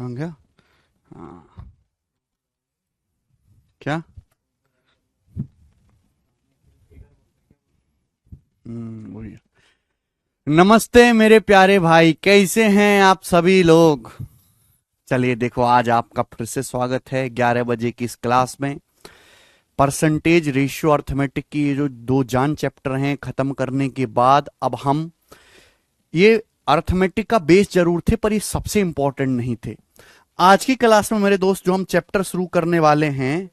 कहाँ गया? हाँ, क्या? वही। नमस्ते मेरे प्यारे भाई, कैसे हैं आप सभी लोग? चलिए देखो, आज आपका फिर से स्वागत है 11 बजे की इस क्लास में। परसेंटेज रेशियो अर्थमेटिक की ये जो दो जान चैप्टर हैं खत्म करने के बाद अब हम ये अर्थमेटिक का बेस जरूर थे पर ये सबसे इंपॉर्टेंट नहीं थे। आज की क्लास में मेरे दोस्त जो हम चैप्टर शुरू करने वाले हैं,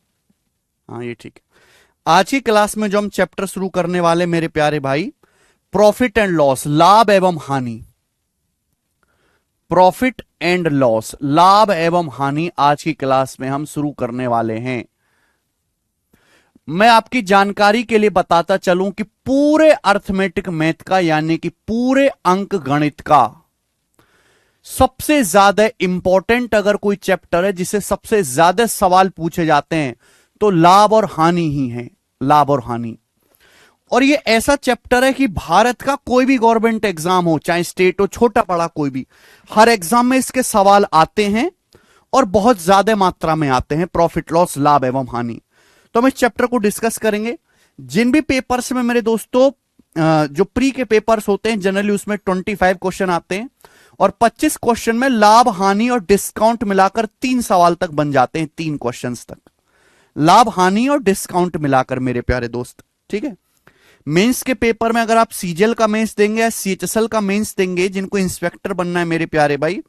हाँ ये ठीक है, आज की क्लास में जो हम चैप्टर शुरू करने वाले मेरे प्यारे भाई, प्रॉफिट एंड लॉस, लाभ एवं हानि। प्रॉफिट एंड लॉस, लाभ एवं हानि, आज की क्लास में हम शुरू करने वाले हैं। मैं आपकी जानकारी के लिए बताता चलूं कि पूरे अर्थमेटिक मैथ का यानी कि पूरे अंक गणित का सबसे ज्यादा इंपॉर्टेंट अगर कोई चैप्टर है जिसे सबसे ज्यादा सवाल पूछे जाते हैं तो लाभ और हानि ही है। लाभ और हानि, और ये ऐसा चैप्टर है कि भारत का कोई भी गवर्नमेंट एग्जाम हो, चाहे स्टेट हो, छोटा बड़ा कोई भी, हर एग्जाम में इसके सवाल आते हैं और बहुत ज्यादा मात्रा में आते हैं। प्रॉफिट लॉस, लाभ एवं हानि, तो हम इस चैप्टर को डिस्कस करेंगे। जिन भी पेपर्स में मेरे दोस्तों जो प्री के पेपर्स होते हैं जनरली उसमें 25 क्वेश्चन आते हैं और 25 क्वेश्चन में लाभ हानि और डिस्काउंट मिलाकर 3 सवाल तक बन जाते हैं। 3 क्वेश्चन तक लाभ हानि और डिस्काउंट मिलाकर मेरे प्यारे दोस्त, ठीक है। मेंस के पेपर में अगर आप सीजीएल का मेंस देंगे या सीएचएसएल का मेंस देंगे, जिनको इंस्पेक्टर बनना है मेरे प्यारे भाई,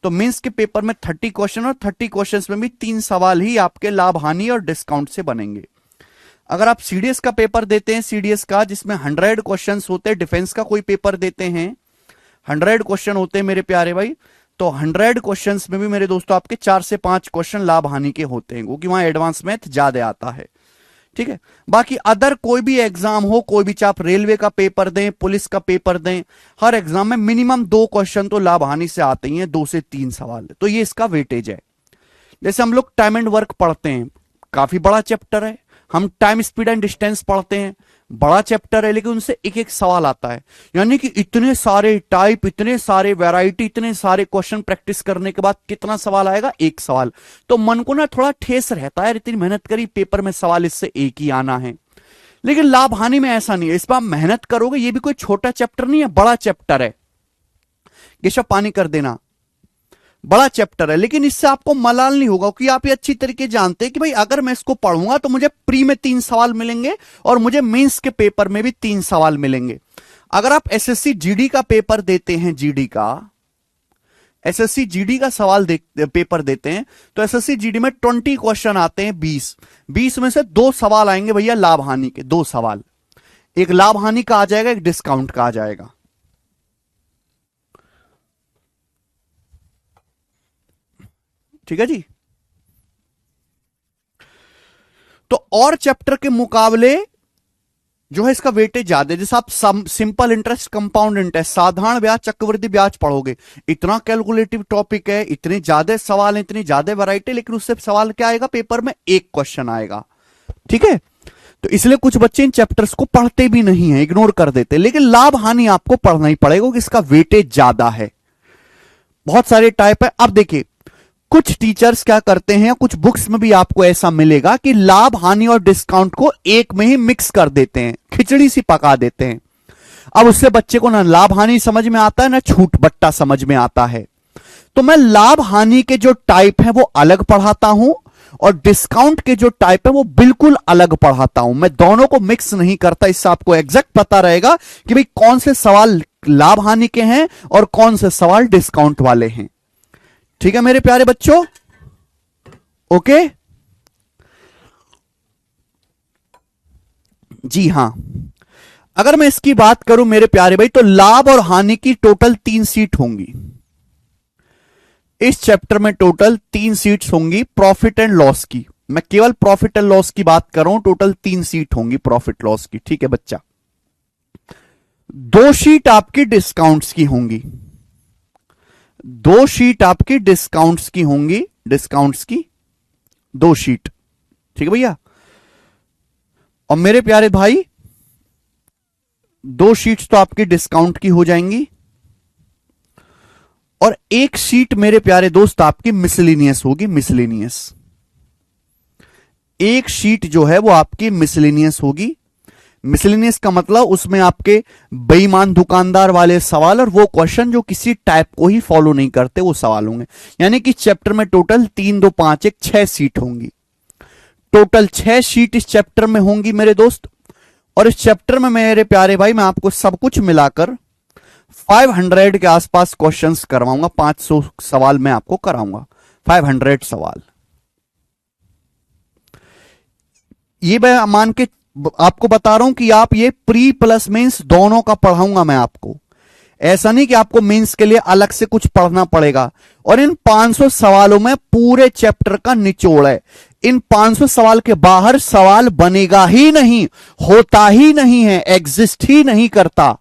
तो मेंस के पेपर में 30 क्वेश्चन और 30 क्वेश्चंस में भी 3 सवाल ही आपके लाभ हानि और डिस्काउंट से बनेंगे। अगर आप सीडीएस का पेपर देते हैं, सीडीएस का जिसमें 100 क्वेश्चंस होते हैं, डिफेंस का कोई पेपर देते हैं 100 क्वेश्चन होते हैं मेरे प्यारे भाई, तो 100 क्वेश्चंस में भी मेरे दोस्तों आपके 4 से 5 क्वेश्चन लाभ हानि के होते हैं, क्योंकि वहां एडवांस मैथ ज्यादा आता है, ठीक है। बाकी अदर कोई भी एग्जाम हो, कोई भी, चाहे आप रेलवे का पेपर दें, पुलिस का पेपर दें, हर एग्जाम में मिनिमम 2 क्वेश्चन तो लाभ हानि से आते ही हैं, 2 से 3 सवाल, तो ये इसका वेटेज है। जैसे हम लोग टाइम एंड वर्क पढ़ते हैं, काफी बड़ा चैप्टर है। हम टाइम स्पीड एंड डिस्टेंस पढ़ते हैं, बड़ा चैप्टर है, लेकिन उनसे एक एक सवाल आता है, यानी कि इतने सारे टाइप, इतने सारे वैरायटी, इतने सारे क्वेश्चन प्रैक्टिस करने के बाद कितना सवाल आएगा? 1 सवाल। तो मन को ना थोड़ा ठेस रहता है, इतनी मेहनत करी, पेपर में सवाल इससे एक ही आना है। लेकिन लाभ हानि में ऐसा नहीं है, इस बार मेहनत करोगे, ये भी कोई छोटा चैप्टर नहीं है, बड़ा चैप्टर है। केशव पानी कर देना, बड़ा चैप्टर है, लेकिन इससे आपको मलाल नहीं होगा कि आप ये अच्छी तरीके जानते हैं कि भाई अगर मैं इसको पढ़ूंगा तो मुझे प्री में 3 सवाल मिलेंगे और मुझे मेंस के पेपर में भी 3 सवाल मिलेंगे। अगर आप एसएससी जीडी का पेपर देते हैं, जीडी का, एसएससी जीडी का पेपर देते हैं, तो एसएससी जीडी में 20 क्वेश्चन आते हैं, 20 में से 2 सवाल आएंगे भैया लाभ हानि के, 2 सवाल, एक लाभ हानि का आ जाएगा, एक डिस्काउंट का आ जाएगा, ठीक है जी। तो और चैप्टर के मुकाबले जो है इसका वेटेज ज्यादा है। जैसे आप सिंपल इंटरेस्ट, कंपाउंड इंटरेस्ट, साधारण ब्याज, चक्रवृद्धि ब्याज पढ़ोगे, इतना कैलकुलेटिव टॉपिक है, इतने ज्यादा सवाल हैं, इतनी ज्यादा वैरायटी, लेकिन उससे सवाल क्या आएगा पेपर में? 1 क्वेश्चन आएगा, ठीक है। तो इसलिए कुछ बच्चे इन चैप्टर्स को पढ़ते भी नहीं है, इग्नोर कर देते, लेकिन लाभ हानि आपको पढ़ना ही पड़ेगा क्योंकि इसका वेटेज ज्यादा है। बहुत सारे टाइप है। अब देखिए, कुछ टीचर्स क्या करते हैं, कुछ बुक्स में भी आपको ऐसा मिलेगा कि लाभ हानि और डिस्काउंट को एक में ही मिक्स कर देते हैं, खिचड़ी सी पका देते हैं। अब उससे बच्चे को ना लाभ हानि समझ में आता है ना छूट बट्टा समझ में आता है। तो मैं लाभ हानि के जो टाइप है वो अलग पढ़ाता हूं और डिस्काउंट के जो टाइप है वो बिल्कुल अलग पढ़ाता हूं। मैं दोनों को मिक्स नहीं करता, इससे आपको एग्जैक्ट पता रहेगा कि भाई कौन से सवाल लाभ हानि के हैं और कौन से सवाल डिस्काउंट वाले हैं, ठीक है मेरे प्यारे बच्चों, ओके जी। हां, अगर मैं इसकी बात करूं मेरे प्यारे भाई, तो लाभ और हानि की टोटल 3 सीट होंगी इस चैप्टर में, टोटल 3 सीट्स होंगी प्रॉफिट एंड लॉस की। मैं केवल प्रॉफिट एंड लॉस की बात कर रहा हूं, टोटल 3 सीट होंगी प्रॉफिट लॉस की, ठीक है बच्चा। 2 सीट आपकी डिस्काउंट्स की होंगी, 2 शीट आपकी डिस्काउंट्स की होंगी, डिस्काउंट्स की 2 शीट, ठीक है भैया। और मेरे प्यारे भाई 2 शीट्स तो आपकी डिस्काउंट की हो जाएंगी और एक शीट मेरे प्यारे दोस्त आपकी मिसलेनियस होगी, मिसलेनियस। एक शीट जो है वो आपकी मिसलेनियस होगी। मिसलेनियस का मतलब उसमें आपके बेईमान दुकानदार वाले सवाल और वो क्वेश्चन जो किसी टाइप को ही फॉलो नहीं करते वो सवाल होंगे। यानी कि चैप्टर में टोटल 3 2 5 1 6 सीट होंगी। टोटल 6 शीट इस चैप्टर में होंगी मेरे दोस्त। और इस चैप्टर में मेरे प्यारे भाई मैं आपको सब कुछ मिलाकर 500 के आसपास क्वेश्चंस करवाऊंगा। 500 सवाल मैं आपको कराऊंगा, 500 सवाल। ये मैं मान के आपको बता रहा हूं कि आप ये प्री प्लस मेंस दोनों का पढ़ाऊंगा मैं आपको। ऐसा नहीं कि आपको मेंस के लिए अलग से कुछ पढ़ना पड़ेगा। और इन 500 सवालों में पूरे चैप्टर का निचोड़ है। इन 500 सवाल के बाहर सवाल बनेगा ही नहीं, होता ही नहीं है, एग्जिस्ट ही नहीं करता।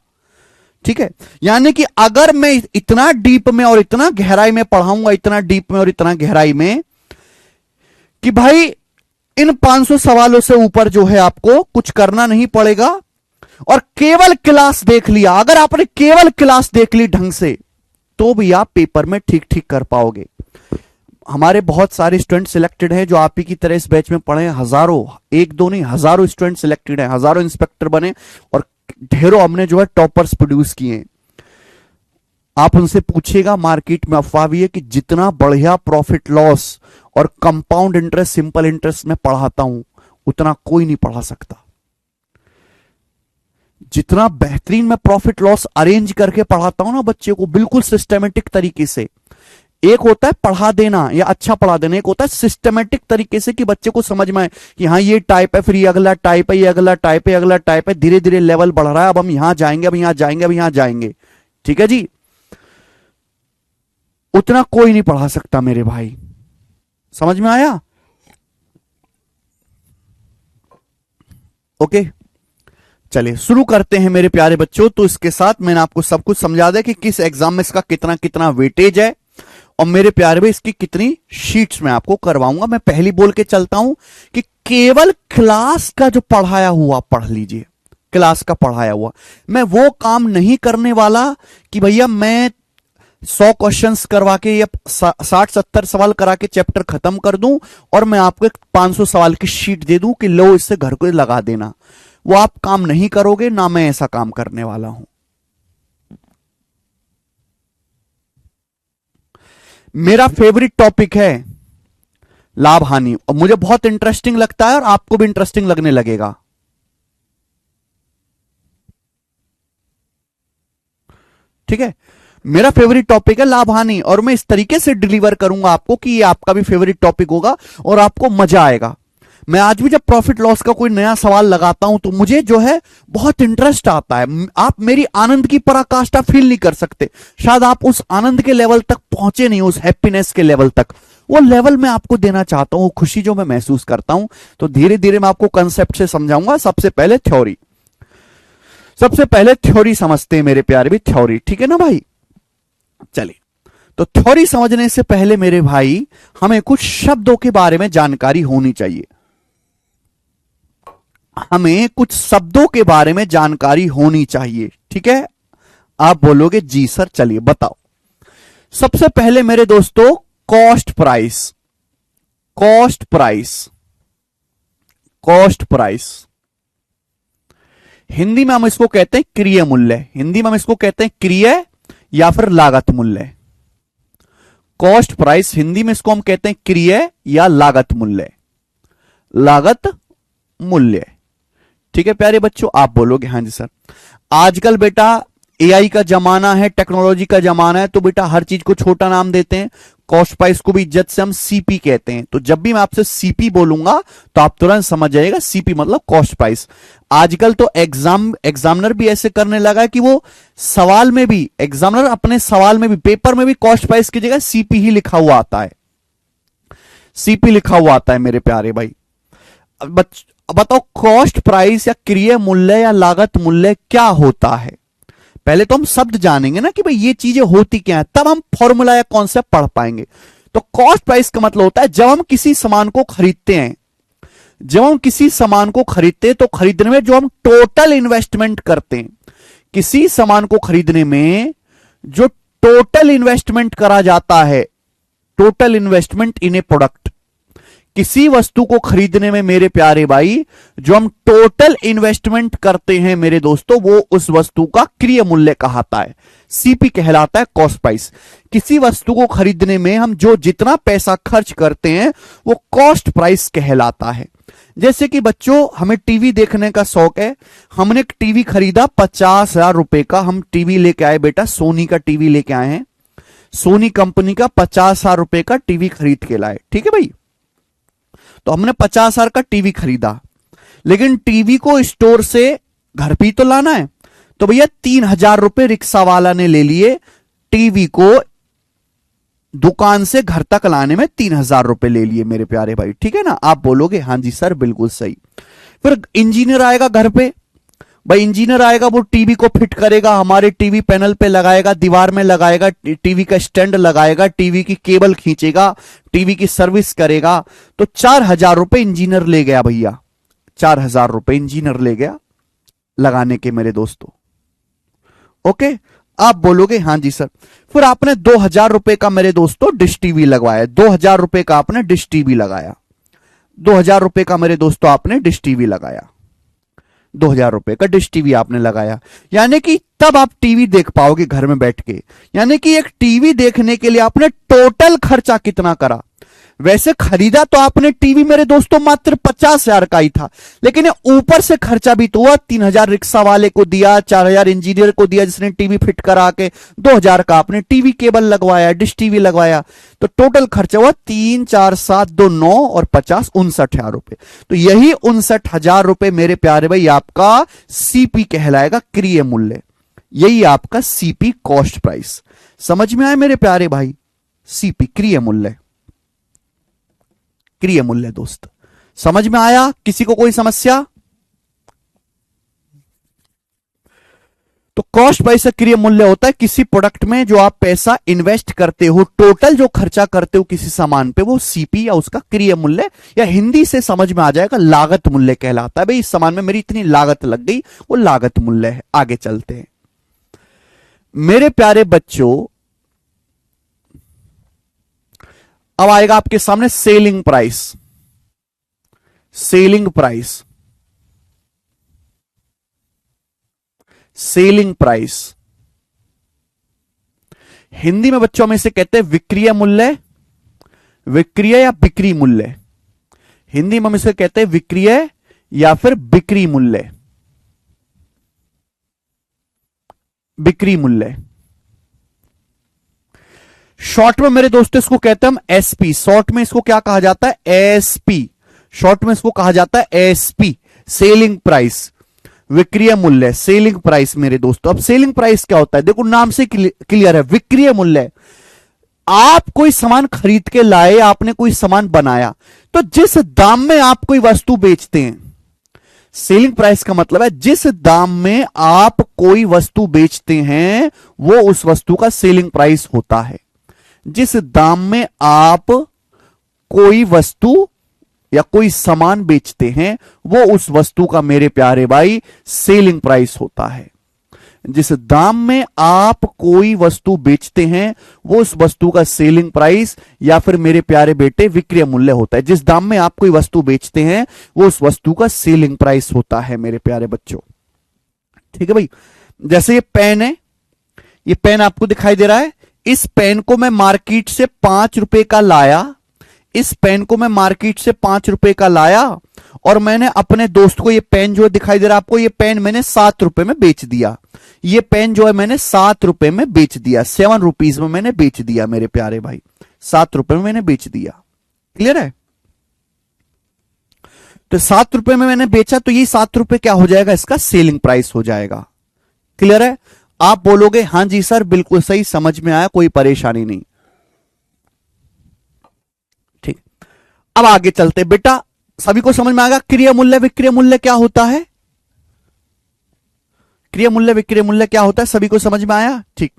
ठीक है, यानी कि अगर मैं इतना डीप में और इतना गहराई में पढ़ाऊंगा, इतना डीप में और इतना गहराई में, कि भाई इन 500 सवालों से ऊपर जो है आपको कुछ करना नहीं पड़ेगा। और केवल क्लास देख लिया, अगर आपने केवल क्लास देख ली ढंग से, तो भी आप पेपर में ठीक ठीक कर पाओगे। हमारे बहुत सारे स्टूडेंट सिलेक्टेड हैं जो आप ही की तरह इस बैच में पढ़े हैं। हजारों, एक दो नहीं, हजारों स्टूडेंट सिलेक्टेड हैं, हजारों इंस्पेक्टर बने और ढेरों हमने जो है टॉपर्स प्रोड्यूस किए हैं। आप उनसे पूछिएगा, मार्केट में अफवाह भी है कि जितना बढ़िया प्रॉफिट लॉस और कंपाउंड इंटरेस्ट, सिंपल इंटरेस्ट में पढ़ाता हूं, उतना कोई नहीं पढ़ा सकता। जितना बेहतरीन मैं प्रॉफिट लॉस अरेंज करके पढ़ाता हूं ना बच्चे को, बिल्कुल सिस्टमेटिक तरीके से। एक होता है पढ़ा देना या अच्छा पढ़ा देना, एक होता है सिस्टमेटिक तरीके से कि बच्चे को समझ में आए कि हाँ ये टाइप है, फिर ये अगला टाइप है, ये अगला टाइप है, अगला टाइप है, धीरे धीरे लेवल बढ़ रहा है, अब हम यहां जाएंगे, अब यहां जाएंगे, अब यहां जाएंगे। ठीक है जी, उतना कोई नहीं पढ़ा सकता मेरे भाई। समझ में आया? ओके, चलिए शुरू करते हैं मेरे प्यारे बच्चों। तो इसके साथ मैंने आपको सब कुछ समझा दिया कि किस एग्जाम में इसका कितना कितना वेटेज है और मेरे प्यारे भाई इसकी कितनी शीट्स में आपको करवाऊंगा। मैं पहली बोल के चलता हूं कि केवल क्लास का जो पढ़ाया हुआ पढ़ लीजिए, क्लास का पढ़ाया हुआ। मैं वो काम नहीं करने वाला कि भैया मैं 100 क्वेश्चंस करवा के या 60-70 सवाल करा के चैप्टर खत्म कर दूं और मैं आपको 500 सवाल की शीट दे दूं कि लो इससे घर को लगा देना। वो आप काम नहीं करोगे, ना मैं ऐसा काम करने वाला हूं। मेरा फेवरेट टॉपिक है लाभ हानि और मुझे बहुत इंटरेस्टिंग लगता है और आपको भी इंटरेस्टिंग लगने लगेगा। ठीक है, मेरा फेवरेट टॉपिक है लाभ हानि और मैं इस तरीके से डिलीवर करूंगा आपको कि ये आपका भी फेवरेट टॉपिक होगा और आपको मजा आएगा। मैं आज भी जब प्रॉफिट लॉस का कोई नया सवाल लगाता हूं तो मुझे जो है बहुत इंटरेस्ट आता है। आप मेरी आनंद की पराकाष्ठा फील नहीं कर सकते, शायद आप उस आनंद के लेवल तक पहुंचे नहीं, उस हैप्पीनेस के लेवल तक। वो लेवल मैं आपको देना चाहता हूं, खुशी जो मैं महसूस करता हूं। तो धीरे धीरे मैं आपको कंसेप्ट से समझाऊंगा। सबसे पहले थ्योरी, सबसे पहले थ्योरी समझते हैं मेरे प्यारे भी, थ्योरी। ठीक है ना भाई? चलिए, तो थ्योरी समझने से पहले मेरे भाई हमें कुछ शब्दों के बारे में जानकारी होनी चाहिए। हमें कुछ शब्दों के बारे में जानकारी होनी चाहिए। ठीक है, आप बोलोगे जी सर, चलिए बताओ। सबसे पहले मेरे दोस्तों cost price, cost price, cost price Hindi में हम इसको कहते हैं क्रिय मूल्य। हिंदी में हम इसको कहते हैं क्रिय या फिर लागत मूल्य। कॉस्ट प्राइस हिंदी में इसको हम कहते हैं क्रिय या लागत मूल्य, लागत मूल्य। ठीक है प्यारे बच्चों, आप बोलोगे हाँ जी सर। आजकल बेटा एआई का जमाना है, टेक्नोलॉजी का जमाना है, तो बेटा हर चीज को छोटा नाम देते हैं। कॉस्ट प्राइस को भी इज्जत से हम सीपी कहते हैं। तो जब भी मैं आपसे सीपी बोलूंगा तो आप तुरंत समझ जाइएगा सीपी मतलब कॉस्ट प्राइस। आजकल तो एग्जामिनर भी ऐसे करने लगा है कि वो सवाल में भी, एग्जामिनर अपने सवाल में भी, पेपर में भी कॉस्ट प्राइस की जगह सीपी ही लिखा हुआ आता है, सीपी लिखा हुआ आता है मेरे प्यारे भाई। बताओ कॉस्ट प्राइस या क्रिय मूल्य या लागत मूल्य क्या होता है? पहले तो हम शब्द जानेंगे ना कि भाई ये चीजें होती क्या है, तब हम फॉर्मूला या कॉन्सेप्ट पढ़ पाएंगे। तो कॉस्ट प्राइस का मतलब होता है जब हम किसी सामान को खरीदते हैं, जब हम किसी सामान को खरीदते हैं तो खरीदने में जो हम टोटल इन्वेस्टमेंट करते हैं, किसी सामान को खरीदने में जो टोटल इन्वेस्टमेंट करा जाता है, टोटल इन्वेस्टमेंट इन ए प्रोडक्ट। किसी वस्तु को खरीदने में मेरे प्यारे भाई जो हम टोटल इन्वेस्टमेंट करते हैं मेरे दोस्तों, वो उस वस्तु का क्रय मूल्य कहलाता है, सीपी कहलाता है, कॉस्ट प्राइस। किसी वस्तु को खरीदने में हम जो जितना पैसा खर्च करते हैं वो कॉस्ट प्राइस कहलाता है। जैसे कि बच्चों हमें टीवी देखने का शौक है, हमने एक टीवी खरीदा 50,000 रुपए का, हम टीवी लेके आए बेटा, सोनी का टीवी लेके आए हैं, सोनी कंपनी का 50,000 रुपए का टीवी खरीद के लाए, ठीक है भाई। तो हमने 50,000 का टीवी खरीदा, लेकिन टीवी को स्टोर से घर पे तो लाना है, तो भैया 3,000 रुपए रिक्शा वाला ने ले लिए, टीवी को दुकान से घर तक लाने में 3,000 रुपए ले लिए मेरे प्यारे भाई, ठीक है ना। आप बोलोगे हाँ जी सर बिल्कुल सही। फिर इंजीनियर आएगा घर पे, भाई इंजीनियर आएगा, वो टीवी को फिट करेगा, हमारे टीवी पैनल पे लगाएगा, दीवार में लगाएगा, टीवी का स्टैंड लगाएगा, टीवी की केबल खींचेगा, टीवी की सर्विस करेगा, तो 4,000 रुपए इंजीनियर ले गया भैया, 4,000 रुपए इंजीनियर ले गया लगाने के मेरे दोस्तों, ओके। आप बोलोगे हाँ जी सर। फिर आपने 2,000 रुपए का मेरे दोस्तों डिश टीवी लगवाया, 2,000 रुपए का आपने डिश टीवी लगाया, 2,000 रुपए का मेरे दोस्तों आपने डिश टीवी लगाया, 2,000 रुपए का डिश टीवी आपने लगाया, यानी कि तब आप टीवी देख पाओगे घर में बैठ के। यानी कि एक टीवी देखने के लिए आपने टोटल खर्चा कितना करा। वैसे खरीदा तो आपने टीवी मेरे दोस्तों मात्र 50,000 का ही था, लेकिन ऊपर से खर्चा भी तो हुआ, 3,000 रिक्शा वाले को दिया, 4,000 इंजीनियर को दिया जिसने टीवी फिट करा के, 2,000 का आपने टीवी केबल लगवाया, डिश टीवी लगवाया, तो टोटल खर्चा हुआ 3, 4, 7, 2, 9 और 50, 59,000 रुपए। तो यही 59,000 रुपए मेरे प्यारे भाई आपका सीपी कहलाएगा, क्रय मूल्य। यही आपका सीपी कॉस्ट प्राइस। समझ में आया मेरे प्यारे भाई, सीपी क्रय मूल्य, क्रय मूल्य दोस्त समझ में आया? किसी को कोई समस्या? तो कॉस्ट प्राइस का क्रय मूल्य होता है किसी प्रोडक्ट में जो आप पैसा इन्वेस्ट करते हो, टोटल जो खर्चा करते हो किसी सामान पे, वो सीपी या उसका क्रय मूल्य, या हिंदी से समझ में आ जाएगा लागत मूल्य कहलाता है। भाई इस सामान में मेरी इतनी लागत लग गई, वो लागत मूल्य है। आगे चलते हैं मेरे प्यारे बच्चों, अब आएगा आपके सामने selling price. Selling price, selling price Hindi में बच्चों में इसे कहते हैं विक्रय मूल्य, विक्रय या बिक्री मूल्य। हिंदी में हम इसे कहते हैं विक्रय या फिर बिक्री मूल्य, बिक्री मूल्य। शॉर्ट में मेरे दोस्तों इसको कहते हैं हम एसपी। शॉर्ट में इसको क्या कहा जाता है? एसपी। शॉर्ट में इसको कहा जाता है एसपी, सेलिंग प्राइस, विक्रय मूल्य, सेलिंग प्राइस मेरे दोस्तों। अब सेलिंग प्राइस क्या होता है? देखो नाम से क्लियर है, विक्रय मूल्य। आप कोई सामान खरीद के लाए, आपने कोई सामान बनाया, तो जिस दाम में आप कोई वस्तु बेचते हैं, सेलिंग प्राइस का मतलब है जिस दाम में आप कोई वस्तु बेचते हैं वो उस वस्तु का सेलिंग प्राइस होता है। जिस दाम में आप कोई वस्तु या कोई सामान बेचते हैं वो उस वस्तु का मेरे प्यारे भाई सेलिंग प्राइस होता है। जिस दाम में आप कोई वस्तु बेचते हैं वो उस वस्तु का सेलिंग प्राइस या फिर मेरे प्यारे बेटे विक्रय मूल्य होता है। जिस दाम में आप कोई वस्तु बेचते हैं वो उस वस्तु का सेलिंग प्राइस होता है मेरे प्यारे बच्चों। ठीक है भाई। जैसे ये पेन है, ये पेन आपको दिखाई दे रहा है, इस पेन को मैं मार्केट से 5 रुपए का लाया, इस पेन को मैं मार्केट से 5 रुपए का लाया और मैंने अपने दोस्त को, ये पेन जो दिखाई दे रहा है आपको, ये पेन मैंने 7 रुपए में बेच दिया। ये पेन जो है मैंने 7 रुपए में बेच दिया, 7 रुपीज में मैंने बेच दिया मेरे प्यारे भाई, 7 रुपए में मैंने बेच दिया। क्लियर है? तो 7 रुपए में मैंने बेचा, तो ये 7 रुपए क्या हो जाएगा? इसका सेलिंग प्राइस हो जाएगा। क्लियर है? आप बोलोगे हां जी सर बिल्कुल सही, समझ में आया, कोई परेशानी नहीं। ठीक, अब आगे चलते बेटा, सभी को समझ में आएगा क्रय मूल्य विक्रय मूल्य क्या होता है? क्रय मूल्य विक्रय मूल्य क्या होता है, सभी को समझ में आया? ठीक।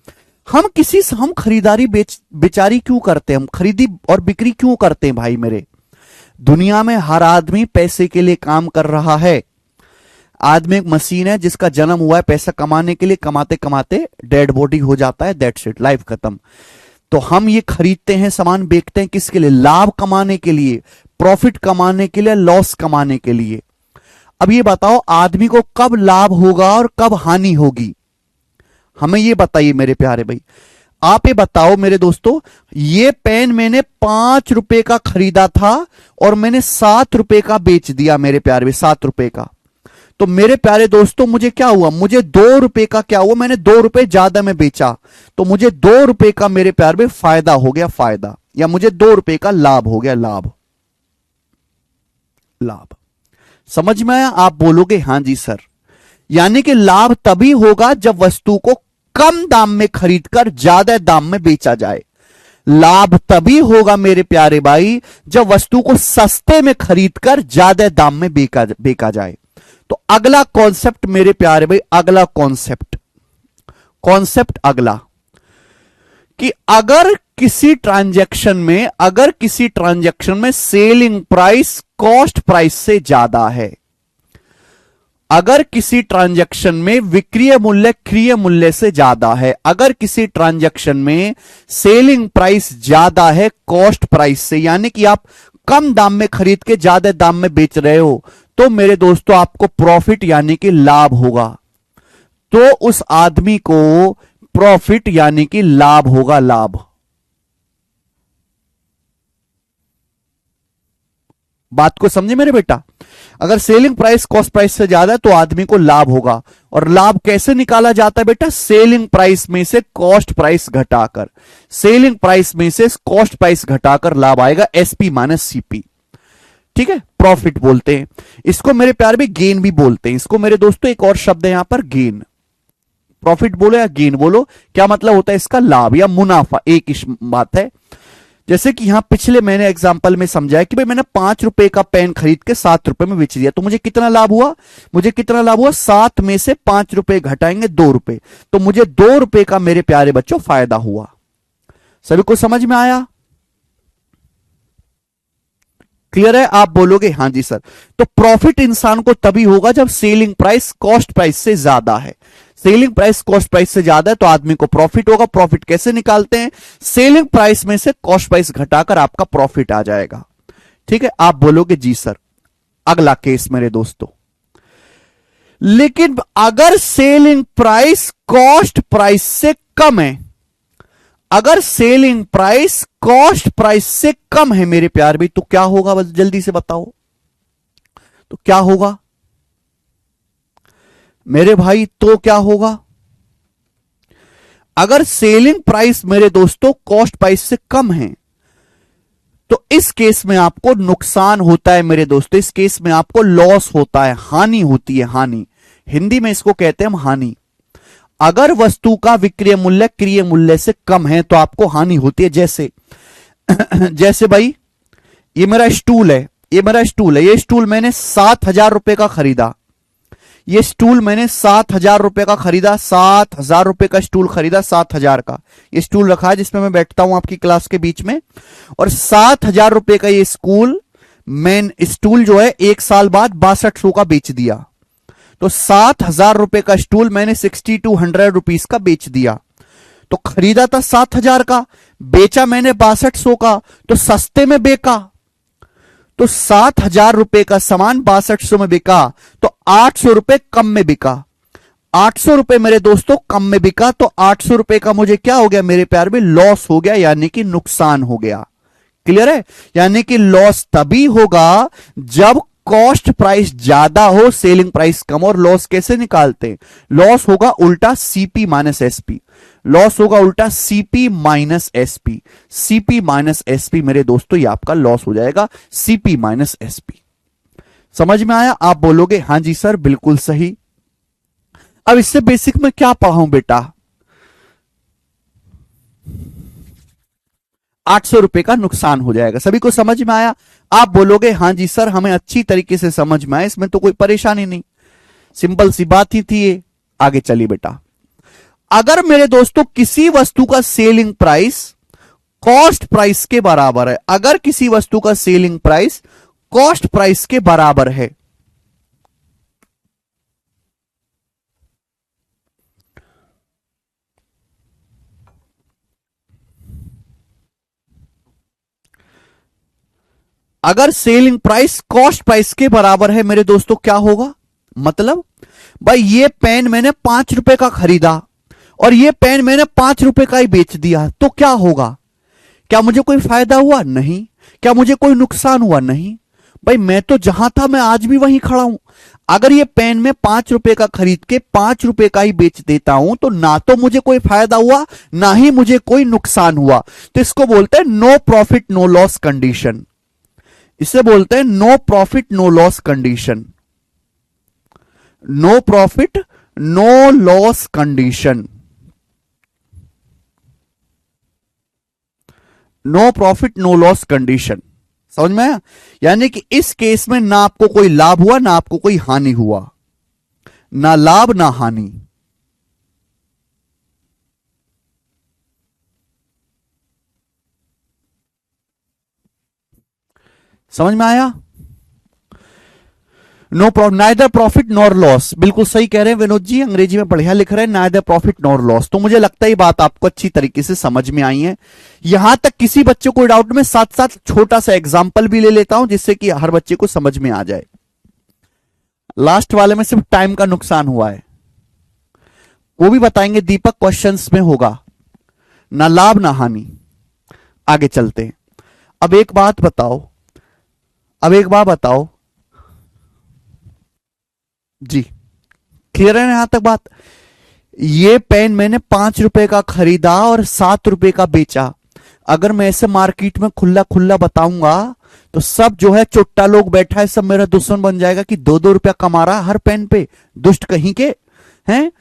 हम खरीदारी बेचारी क्यों करते हैं, हम खरीदी और बिक्री क्यों करते हैं भाई मेरे? दुनिया में हर आदमी पैसे के लिए काम कर रहा है। आदमी एक मशीन है जिसका जन्म हुआ है पैसा कमाने के लिए, कमाते कमाते डेड बॉडी हो जाता है, दैट्स इट, लाइफ खत्म। तो हम ये खरीदते हैं, सामान बेचते हैं किसके लिए? लाभ कमाने के लिए, प्रॉफिट कमाने के लिए, लॉस कमाने के लिए। अब ये बताओ आदमी को कब लाभ होगा और कब हानि होगी? हमें ये बताइए मेरे प्यारे भाई, आप ये बताओ मेरे दोस्तों, ये पेन मैंने 5 रुपए का खरीदा था और मैंने 7 रुपए का बेच दिया मेरे प्यारे भाई, 7 रुपए का। तो मेरे प्यारे दोस्तों मुझे क्या हुआ? मुझे 2 रुपए का क्या हुआ? मैंने 2 रुपए ज्यादा में बेचा, तो मुझे 2 रुपए का मेरे प्यारे भाई फायदा हो गया, फायदा, या मुझे 2 रुपए का लाभ हो गया, लाभ। लाभ समझ में आया? आप बोलोगे हां जी सर। यानी कि लाभ तभी होगा जब वस्तु को कम दाम में खरीदकर ज्यादा दाम में बेचा जाए। लाभ तभी होगा मेरे प्यारे भाई जब वस्तु को सस्ते में खरीदकर ज्यादा दाम में बेचा जाए। तो अगला कॉन्सेप्ट मेरे प्यारे भाई, अगला कॉन्सेप्ट अगला, कि अगर किसी ट्रांजैक्शन में सेलिंग प्राइस कॉस्ट प्राइस से ज्यादा है, अगर किसी ट्रांजैक्शन में विक्रय मूल्य क्रय मूल्य से ज्यादा है, अगर किसी ट्रांजैक्शन में सेलिंग प्राइस ज्यादा है कॉस्ट प्राइस से, यानी कि आप कम दाम में खरीद के ज्यादा दाम में बेच रहे हो, तो मेरे दोस्तों आपको प्रॉफिट यानी कि लाभ होगा। तो उस आदमी को प्रॉफिट यानी कि लाभ होगा, लाभ। बात को समझे मेरे बेटा? अगर सेलिंग प्राइस कॉस्ट प्राइस से ज्यादा है तो आदमी को लाभ होगा। और लाभ कैसे निकाला जाता है बेटा? सेलिंग प्राइस में से कॉस्ट प्राइस घटाकर, सेलिंग प्राइस में से कॉस्ट प्राइस घटाकर लाभ आएगा, एसपी माइनस सीपी। ठीक है, प्रॉफिट बोलते हैं इसको मेरे प्यार भी, गेन भी बोलते हैं इसको मेरे दोस्तों। एक और शब्द है यहां पर गेन। प्रॉफिट बोलो या गेन बोलो, क्या मतलब होता है इसका? लाभ या मुनाफा, एक ही बात है। जैसे कि यहां पिछले मैंने एग्जांपल में समझाया कि भाई मैंने 5 रुपए का पेन खरीद के 7 रुपए में बेच दिया, तो मुझे कितना लाभ हुआ? मुझे कितना लाभ हुआ? 7 में से 5 रुपए घटाएंगे 2 रुपए, तो मुझे 2 रुपए का मेरे प्यारे बच्चों फायदा हुआ। सभी को समझ में आया? क्लियर है? आप बोलोगे हां जी सर। तो प्रॉफिट इंसान को तभी होगा जब सेलिंग प्राइस कॉस्ट प्राइस से ज्यादा है। सेलिंग प्राइस कॉस्ट प्राइस से ज्यादा है तो आदमी को प्रॉफिट होगा। प्रॉफिट कैसे निकालते हैं? सेलिंग प्राइस में से कॉस्ट प्राइस घटाकर आपका प्रॉफिट आ जाएगा। ठीक है, आप बोलोगे जी सर। अगला केस मेरे दोस्तों, लेकिन अगर सेलिंग प्राइस कॉस्ट प्राइस से कम है, अगर सेलिंग प्राइस कॉस्ट प्राइस से कम है मेरे प्यार भी, तो क्या होगा? बस जल्दी से बताओ, तो क्या होगा मेरे भाई? तो क्या होगा? अगर सेलिंग प्राइस मेरे दोस्तों कॉस्ट प्राइस से कम है तो इस केस में आपको नुकसान होता है मेरे दोस्तों, इस केस में आपको लॉस होता है, हानि होती है, हानि। हिंदी में इसको कहते हैं हम हानि। अगर वस्तु का विक्रय मूल्य क्रय मूल्य से कम है तो आपको हानि होती है। जैसे जैसे भाई ये मेरा स्टूल है, ये स्टूल मैंने 7,000 रुपए का खरीदा, ये स्टूल मैंने 7,000 रुपए का खरीदा, 7,000 रुपए का स्टूल खरीदा, 7,000 का ये स्टूल रखा है जिसमें मैं बैठता हूं आपकी क्लास के बीच में, और 7,000 रुपए का ये स्टूल जो है 1 साल बाद 6200 का बेच दिया। तो 7,000 रुपए का स्टूल मैंने 6200 रुपीस का बेच दिया। तो खरीदा था 7,000 का, बेचा मैंने 6200 का, तो सस्ते में बेचा। तो 7,000 रुपए का सामान 6200 में बिका, तो 800 रुपए कम में बिका। 800 रुपए मेरे दोस्तों कम में बिका, तो 800 रुपए का मुझे क्या हो गया मेरे प्यार में? लॉस हो गया, यानी कि नुकसान हो गया। क्लियर है? यानी कि लॉस तभी होगा जब कॉस्ट प्राइस ज्यादा हो, सेलिंग प्राइस कम। और लॉस कैसे निकालते हैं? लॉस होगा उल्टा सीपी माइनस एसपी, लॉस होगा उल्टा CP minus SP. CP minus SP मेरे दोस्तों ये आपका लॉस हो जाएगा, सीपी माइनस एसपी। समझ में आया? आप बोलोगे हां जी सर, बिल्कुल सही। अब इससे बेसिक में क्या पढ़ाऊं बेटा? 800 रुपए का नुकसान हो जाएगा। सभी को समझ में आया? आप बोलोगे हां जी सर, हमें अच्छी तरीके से समझ में आया, इसमें तो कोई परेशानी नहीं, सिंपल सी बात ही थी ये। आगे चलिए बेटा। अगर मेरे दोस्तों किसी वस्तु का सेलिंग प्राइस कॉस्ट प्राइस के बराबर है, अगर किसी वस्तु का सेलिंग प्राइस कॉस्ट प्राइस के बराबर है, अगर सेलिंग प्राइस कॉस्ट प्राइस के बराबर है मेरे दोस्तों, क्या होगा? मतलब भाई ये पेन मैंने 5 रुपए का खरीदा और ये पेन मैंने 5 रुपए का ही बेच दिया, तो क्या होगा? क्या मुझे कोई फायदा हुआ? नहीं। क्या मुझे कोई नुकसान हुआ? नहीं। भाई मैं तो जहां था मैं आज भी वहीं खड़ा हूं। अगर ये पेन में 5 रुपए का खरीद के 5 रुपए का ही बेच देता हूं तो ना तो मुझे कोई फायदा हुआ ना ही मुझे कोई नुकसान हुआ। तो इसको बोलते हैं no profit no loss condition. इसे बोलते हैं no profit no loss condition. No profit no loss condition. No profit no loss condition, समझ में आया? यानी कि इस केस में ना आपको कोई लाभ हुआ ना आपको कोई हानि हुआ, ना लाभ ना हानि। समझ में आया? No neither profit nor loss, बिल्कुल सही कह रहे हैं विनोद जी, अंग्रेजी में बढ़िया लिख रहे हैं, नाइदर प्रॉफिट नॉर लॉस। तो मुझे लगता है ये बात आपको अच्छी तरीके से समझ में आई है। यहां तक किसी बच्चे को डाउट में साथ साथ छोटा सा एग्जांपल भी ले लेता हूं जिससे कि हर बच्चे को समझ में आ जाए। लास्ट वाले में सिर्फ टाइम का नुकसान हुआ है, वो भी बताएंगे दीपक, क्वेश्चंस में होगा, ना लाभ ना हानि। आगे चलते हैं। अब एक बात बताओ जी, क्लियर है यहां तक बात? ये पेन मैंने 5 रुपए का खरीदा और 7 रुपए का बेचा। अगर मैं ऐसे मार्केट में खुला खुला बताऊंगा तो सब जो है चुट्टा लोग बैठा है सब मेरा दुश्मन बन जाएगा कि 2-2 रुपया कमा रहा हर पेन पे, दुष्ट कहीं के हैं।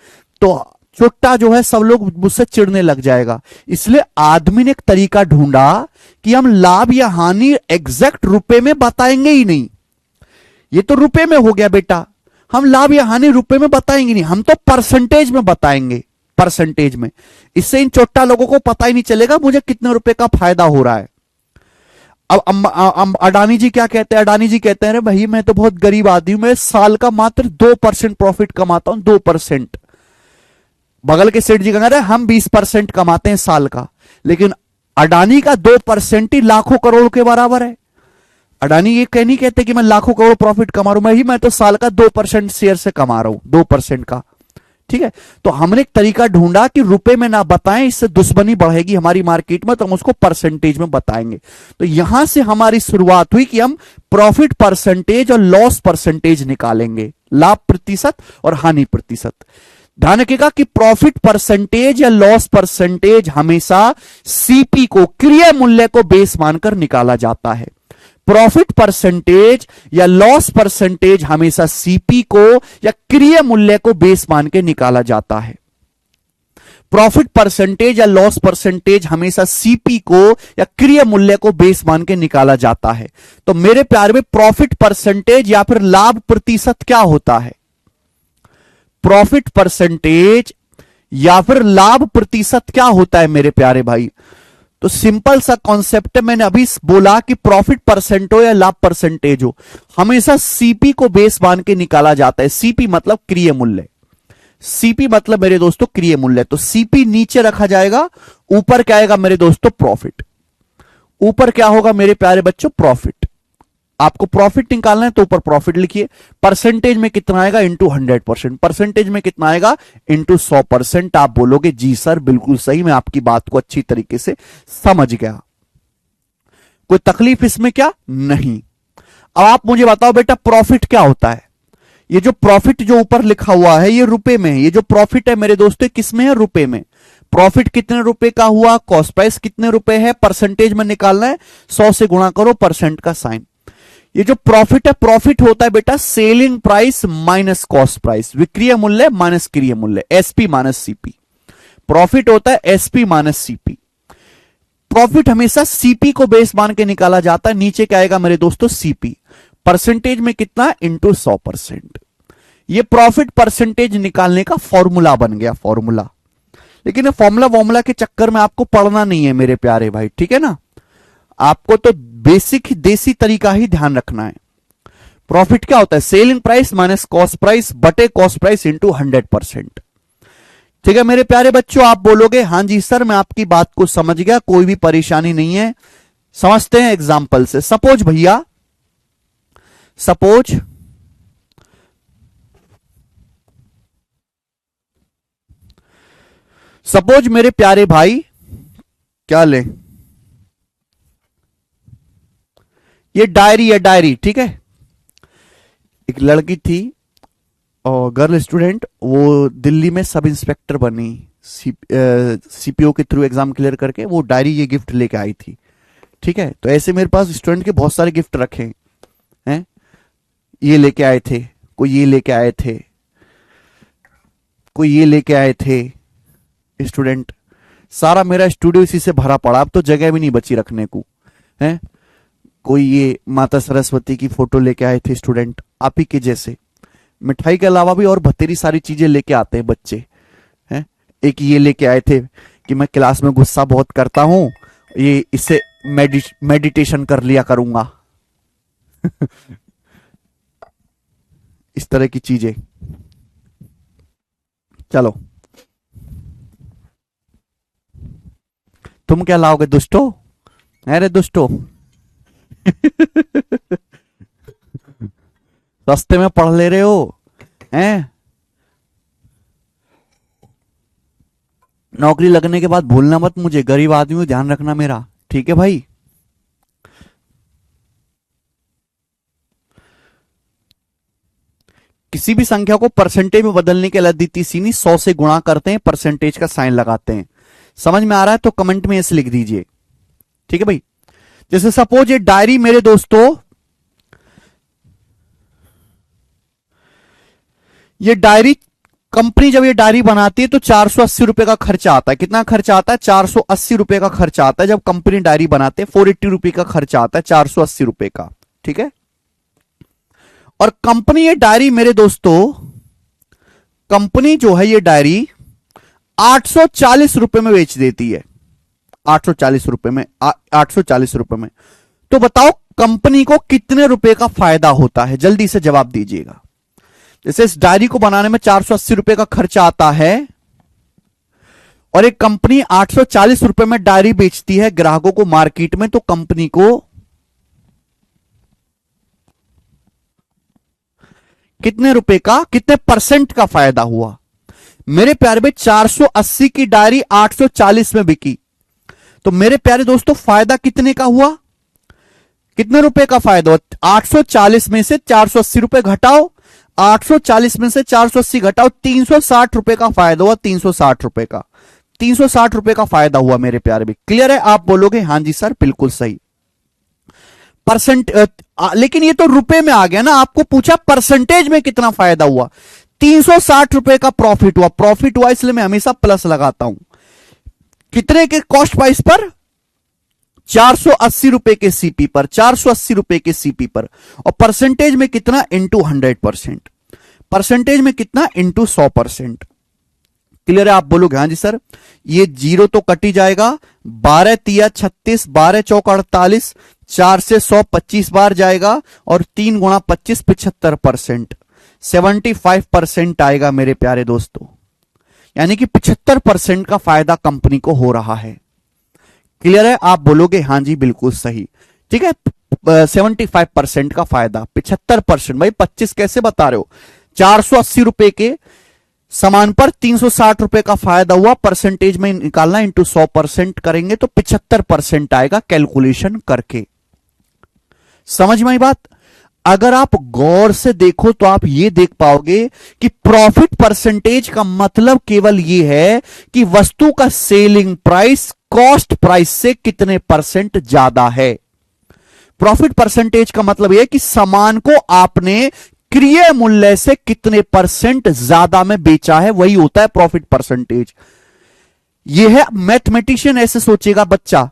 तो चुट्टा जो है सब लोग मुझसे चिढ़ने लग जाएगा। इसलिए आदमी ने एक तरीका ढूंढा कि हम लाभ या हानि एग्जैक्ट रुपए में बताएंगे ही नहीं। ये तो रुपए में हो गया बेटा, हम लाभ या हानि रुपए में बताएंगे नहीं, हम तो परसेंटेज में बताएंगे, परसेंटेज में। इससे इन चोट्टा लोगों को पता ही नहीं चलेगा मुझे कितने रुपए का फायदा हो रहा है। अब अडानी जी क्या कहते हैं? अडानी जी कहते हैं, अरे भाई मैं तो बहुत गरीब आदमी हूं, मैं साल का मात्र 2% प्रॉफिट कमाता हूं, 2%। बगल के सेठ जी कहते हैं हम 20% कमाते हैं साल का, लेकिन अडानी का 2% ही लाखों करोड़ के बराबर है। अडानी ये नहीं कहते कि मैं लाखों करोड़ प्रॉफिट कमा रहा हूं, मैं तो साल का 2% शेयर से कमा रहा हूं, 2% का। ठीक है, तो हमने एक तरीका ढूंढा कि रुपए में ना बताएं, इससे दुश्मनी बढ़ेगी हमारी मार्केट में, तो हम उसको परसेंटेज में बताएंगे। तो यहां से हमारी शुरुआत हुई कि हम प्रॉफिट परसेंटेज और लॉस परसेंटेज निकालेंगे, लाभ प्रतिशत और हानि प्रतिशत। ध्यान रखिएगा कि प्रॉफिट परसेंटेज या लॉस परसेंटेज हमेशा सीपी को, क्रिय मूल्य को बेस मानकर निकाला जाता है। प्रॉफिट परसेंटेज या लॉस परसेंटेज हमेशा सीपी को या क्रिय मूल्य को बेस मान के निकाला जाता है। प्रॉफिट परसेंटेज या लॉस परसेंटेज हमेशा सीपी को या क्रिय मूल्य को बेस मान के निकाला जाता है। तो मेरे प्यारे में प्रॉफिट परसेंटेज या फिर लाभ प्रतिशत क्या होता है? प्रॉफिट परसेंटेज या फिर लाभ प्रतिशत क्या होता है मेरे प्यारे भाई? तो सिंपल सा कॉन्सेप्ट है, मैंने अभी बोला कि प्रॉफिट परसेंट हो या लाभ परसेंटेज हो, हमेशा सीपी को बेस मान के निकाला जाता है। सीपी मतलब क्रिय मूल्य, सीपी मतलब मेरे दोस्तों क्रिय मूल्य। तो सीपी नीचे रखा जाएगा, ऊपर क्या आएगा मेरे दोस्तों? प्रॉफिट। ऊपर क्या होगा मेरे प्यारे बच्चों? प्रॉफिट। आपको प्रॉफिट निकालना है तो ऊपर प्रॉफिट लिखिए। परसेंटेज में कितना आएगा? इंटू 100%। परसेंटेज में कितना आएगा? इंटू 100%। आप बोलोगे जी सर बिल्कुल सही, मैं आपकी बात को अच्छी तरीके से समझ गया, कोई तकलीफ इसमें क्या नहीं। अब आप मुझे बताओ बेटा प्रॉफिट क्या होता है? ये जो प्रॉफिट जो ऊपर लिखा हुआ है ये रुपए में है। ये जो प्रॉफिट है मेरे दोस्तों किस में है? रुपए में। प्रॉफिट कितने रुपए का हुआ? कॉस्ट प्राइस कितने रुपए है? परसेंटेज में निकालना है, 100 से गुणा करो, परसेंट का साइन। ये जो प्रॉफिट है, प्रॉफिट होता है बेटा selling price minus cost price, विक्रय मूल्य माइनस क्रिय मूल्य, एसपी माइनस सीपी। प्रॉफिट होता है एसपी माइनस सीपी। प्रॉफिट हमेशा सीपी को बेस मान के निकाला जाता है। नीचे क्या आएगा मेरे दोस्तों? सीपी। परसेंटेज में कितना? इंटू 100%। ये प्रॉफिट परसेंटेज निकालने का फॉर्मूला बन गया, फॉर्मूला। लेकिन ये फॉर्मूला के चक्कर में आपको पढ़ना नहीं है मेरे प्यारे भाई, ठीक है ना? आपको तो बेसिक देसी तरीका ही ध्यान रखना है। प्रॉफिट क्या होता है? Selling price minus cost price बटे कॉस्ट प्राइस इंटू 100%। ठीक है मेरे प्यारे बच्चों, आप बोलोगे हां जी सर मैं आपकी बात को समझ गया, कोई भी परेशानी नहीं है। समझते हैं एग्जाम्पल से। सपोज भैया सपोज मेरे प्यारे भाई, क्या ले, ये डायरी है, डायरी, ठीक है। एक लड़की थी और गर्ल स्टूडेंट, वो दिल्ली में सब इंस्पेक्टर बनी, सीपीओ के थ्रू एग्जाम क्लियर करके वो डायरी ये गिफ्ट लेके आई थी, ठीक है। तो ऐसे मेरे पास स्टूडेंट के बहुत सारे गिफ्ट रखे हैं, ये लेके आए थे, कोई ये लेके आए थे, कोई ये लेके आए थे स्टूडेंट। सारा मेरा स्टूडियो इसी से भरा पड़ा, अब तो जगह भी नहीं बची रखने को है। कोई ये माता सरस्वती की फोटो लेके आए थे स्टूडेंट, आप ही के जैसे। मिठाई के अलावा भी और बतेरी सारी चीजें लेके आते हैं बच्चे हैं। एक ये लेके आए थे कि मैं क्लास में गुस्सा बहुत करता हूं, ये इससे मेडिटेशन कर लिया करूंगा इस तरह की चीजें। चलो, तुम क्या लाओगे दुष्टो? अरे दुष्टो सस्ते में पढ़ ले रहे हो हैं? नौकरी लगने के बाद भूलना मत मुझे, गरीब आदमी को ध्यान रखना मेरा, ठीक है भाई। किसी भी संख्या को परसेंटेज में बदलने के लिए अद्वितीय सीनी 100 से गुणा करते हैं, परसेंटेज का साइन लगाते हैं। समझ में आ रहा है तो कमेंट में ऐसे लिख दीजिए, ठीक है भाई। जैसे सपोज ये डायरी मेरे दोस्तों, ये डायरी कंपनी जब ये डायरी बनाती है तो 480 रुपए का खर्चा आता है। कितना खर्चा आता है? 480 रुपए का खर्चा आता है। जब कंपनी डायरी बनाते हैं 480 रुपए का खर्चा आता है, 480 रुपए का, ठीक है। और कंपनी ये डायरी मेरे दोस्तों, कंपनी जो है ये डायरी 840 रुपए में बेच देती है, 840 रुपए में, 840 रुपए में। तो बताओ कंपनी को कितने रुपए का फायदा होता है? जल्दी से जवाब दीजिएगा। जैसे इस डायरी को बनाने में 480 रुपए का खर्चा आता है और एक कंपनी 840 रुपए में डायरी बेचती है ग्राहकों को मार्केट में, तो कंपनी को कितने रुपए का, कितने परसेंट का फायदा हुआ? मेरे प्यारे भाई 480 की डायरी 840 में बिकी, तो मेरे प्यारे दोस्तों फायदा कितने का हुआ? कितने रुपए का फायदा हुआ? 840 में से 480 रुपए घटाओ, 840 में से 480 घटाओ, 360 रुपए का फायदा हुआ, 360 रुपए का, 360 रुपए का फायदा हुआ मेरे प्यारे भाई। क्लियर है? आप बोलोगे हां जी सर बिल्कुल सही। परसेंट, लेकिन ये तो रुपए में आ गया ना, आपको पूछा परसेंटेज में कितना फायदा हुआ। 360 रुपए का प्रॉफिट हुआ, प्रॉफिट हुआ इसलिए मैं हमेशा प्लस लगाता हूं। कितने के कॉस्ट प्राइस पर? 480 रुपए के सीपी पर, 480 रुपए के सीपी पर। और परसेंटेज में कितना? इंटू 100%। परसेंटेज में कितना? इंटू 100%। क्लियर है? आप बोलोगे हाँ जी सर। ये जीरो तो कट ही जाएगा, 12 तिया 36, 12 चौक 48, 4 से 100 25 बार जाएगा और 3 गुणा 25 75%, 75% आएगा मेरे प्यारे दोस्तों। यानी कि 75% का फायदा कंपनी को हो रहा है। क्लियर है? आप बोलोगे हाँ जी बिल्कुल सही, ठीक है। 75% का फायदा, 75%। भाई 25 कैसे बता रहे हो? 480 रुपए के सामान पर 360 रुपए का फायदा हुआ, परसेंटेज में निकालना, इंटू 100% करेंगे तो 75% आएगा कैलकुलेशन करके। समझ में आई बात? अगर आप गौर से देखो तो आप ये देख पाओगे कि प्रॉफिट परसेंटेज का मतलब केवल ये है कि वस्तु का सेलिंग प्राइस कॉस्ट प्राइस से कितने परसेंट ज्यादा है। प्रॉफिट परसेंटेज का मतलब यह कि सामान को आपने क्रय मूल्य से कितने परसेंट ज्यादा में बेचा है, वही होता है प्रॉफिट परसेंटेज। यह है, मैथमेटिशियन ऐसे सोचेगा बच्चा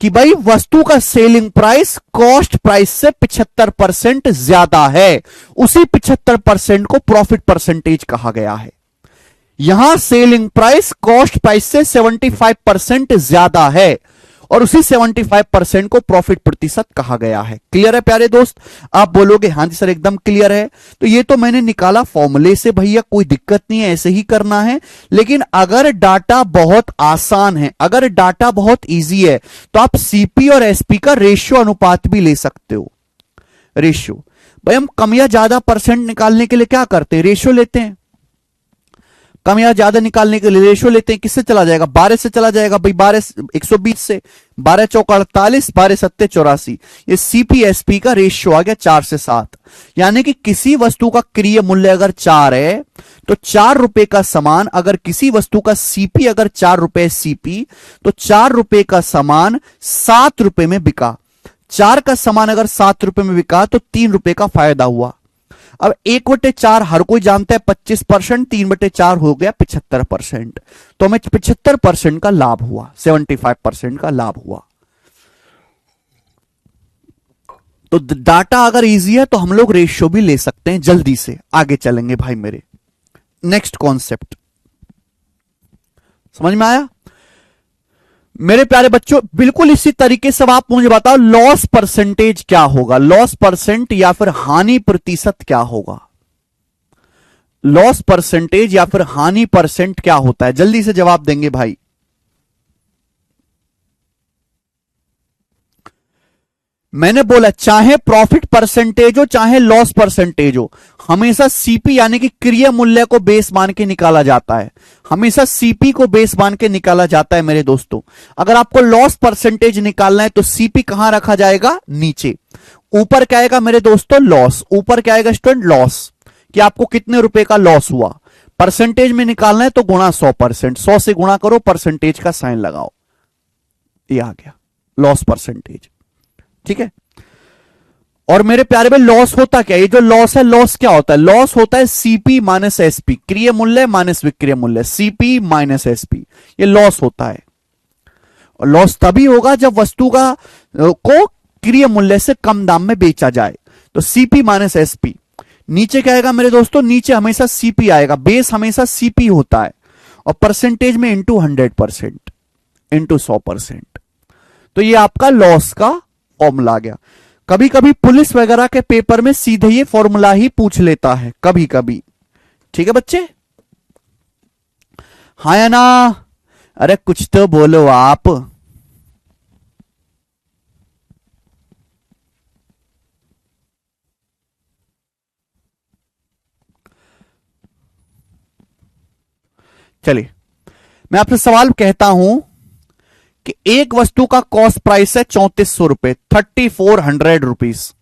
कि भाई वस्तु का सेलिंग प्राइस कॉस्ट प्राइस से 75% ज्यादा है, उसी 75% को प्रॉफिट परसेंटेज कहा गया है। यहां सेलिंग प्राइस कॉस्ट प्राइस से 75% ज्यादा है और उसी 75% को प्रॉफिट प्रतिशत कहा गया है। क्लियर है प्यारे दोस्त? आप बोलोगे हां जी सर एकदम क्लियर है। तो ये तो मैंने निकाला फॉर्मूले से भैया, कोई दिक्कत नहीं है, ऐसे ही करना है। लेकिन अगर डाटा बहुत आसान है, अगर डाटा बहुत इजी है, तो आप सीपी और एसपी का रेशियो अनुपात भी ले सकते हो। रेशियो भाई हम कम या ज्यादा परसेंट निकालने के लिए क्या करते हैं, रेशियो लेते हैं। कम या ज्यादा निकालने के लिए रेशियो लेते हैं। किससे चला जाएगा, 12 से चला जाएगा भाई, 12 120 से, 12 चौक 48, 12 सत्ते 84। ये सीपीएसपी का रेशियो आ गया 4 से 7। यानी कि किसी वस्तु का क्रिय मूल्य अगर 4 है तो 4 रुपए का सामान, अगर किसी वस्तु का सीपी अगर 4 रुपए सीपी, तो 4 रुपए का सामान 7 रुपए में बिका। 4 का सामान अगर 7 रुपए में बिका तो 3 रुपए का फायदा हुआ। अब 1/4 हर कोई जानता है 25%, 3/4 हो गया 75%। तो हमें 75% का लाभ हुआ, 75% का लाभ हुआ। तो डाटा अगर इजी है तो हम लोग रेशियो भी ले सकते हैं। जल्दी से आगे चलेंगे भाई मेरे। नेक्स्ट कॉन्सेप्ट समझ में आया मेरे प्यारे बच्चों? बिल्कुल इसी तरीके से आप मुझे बताओ लॉस परसेंटेज क्या होगा, लॉस परसेंट या फिर हानि प्रतिशत क्या होगा। लॉस परसेंटेज या फिर हानि परसेंट क्या होता है, जल्दी से जवाब देंगे भाई। मैंने बोला चाहे प्रॉफिट परसेंटेज हो चाहे लॉस परसेंटेज हो, हमेशा सीपी यानी कि क्रिय मूल्य को बेस मान के निकाला जाता है। हमेशा सीपी को बेस मान के निकाला जाता है मेरे दोस्तों। अगर आपको लॉस परसेंटेज निकालना है तो सीपी कहां रखा जाएगा, नीचे। ऊपर क्या आएगा मेरे दोस्तों, लॉस। ऊपर क्या आएगा स्टूडेंट, लॉस, कि आपको कितने रुपए का लॉस हुआ। परसेंटेज में निकालना है तो गुणा 100%, 100 से गुणा करो, परसेंटेज का साइन लगाओ, ये आ गया लॉस परसेंटेज। ठीक है। और मेरे प्यारे में लॉस होता क्या, ये जो लॉस है, लॉस क्या होता है, लॉस होता है सीपी माइनस एसपी, क्रिय मूल्य माइनस विक्रय मूल्य, सीपी माइनस एसपी, ये लॉस होता है। और लॉस तभी होगा जब वस्तु का को क्रिय मूल्य से कम दाम में बेचा जाए। तो सीपी माइनस एसपी। नीचे क्या आएगा मेरे दोस्तों, नीचे हमेशा सीपी आएगा, बेस हमेशा सीपी होता है, और परसेंटेज में इंटू 100%, इंटू 100%। तो ये आपका लॉस का फॉर्मूला आ गया। कभी कभी पुलिस वगैरह के पेपर में सीधे ये फॉर्मूला ही पूछ लेता है, कभी कभी। ठीक है बच्चे, हाँ या ना? अरे कुछ तो बोलो आप। चलिए मैं आपसे सवाल कहता हूं कि एक वस्तु का कॉस्ट प्राइस है 3400 रुपए, 3400 रुपीज।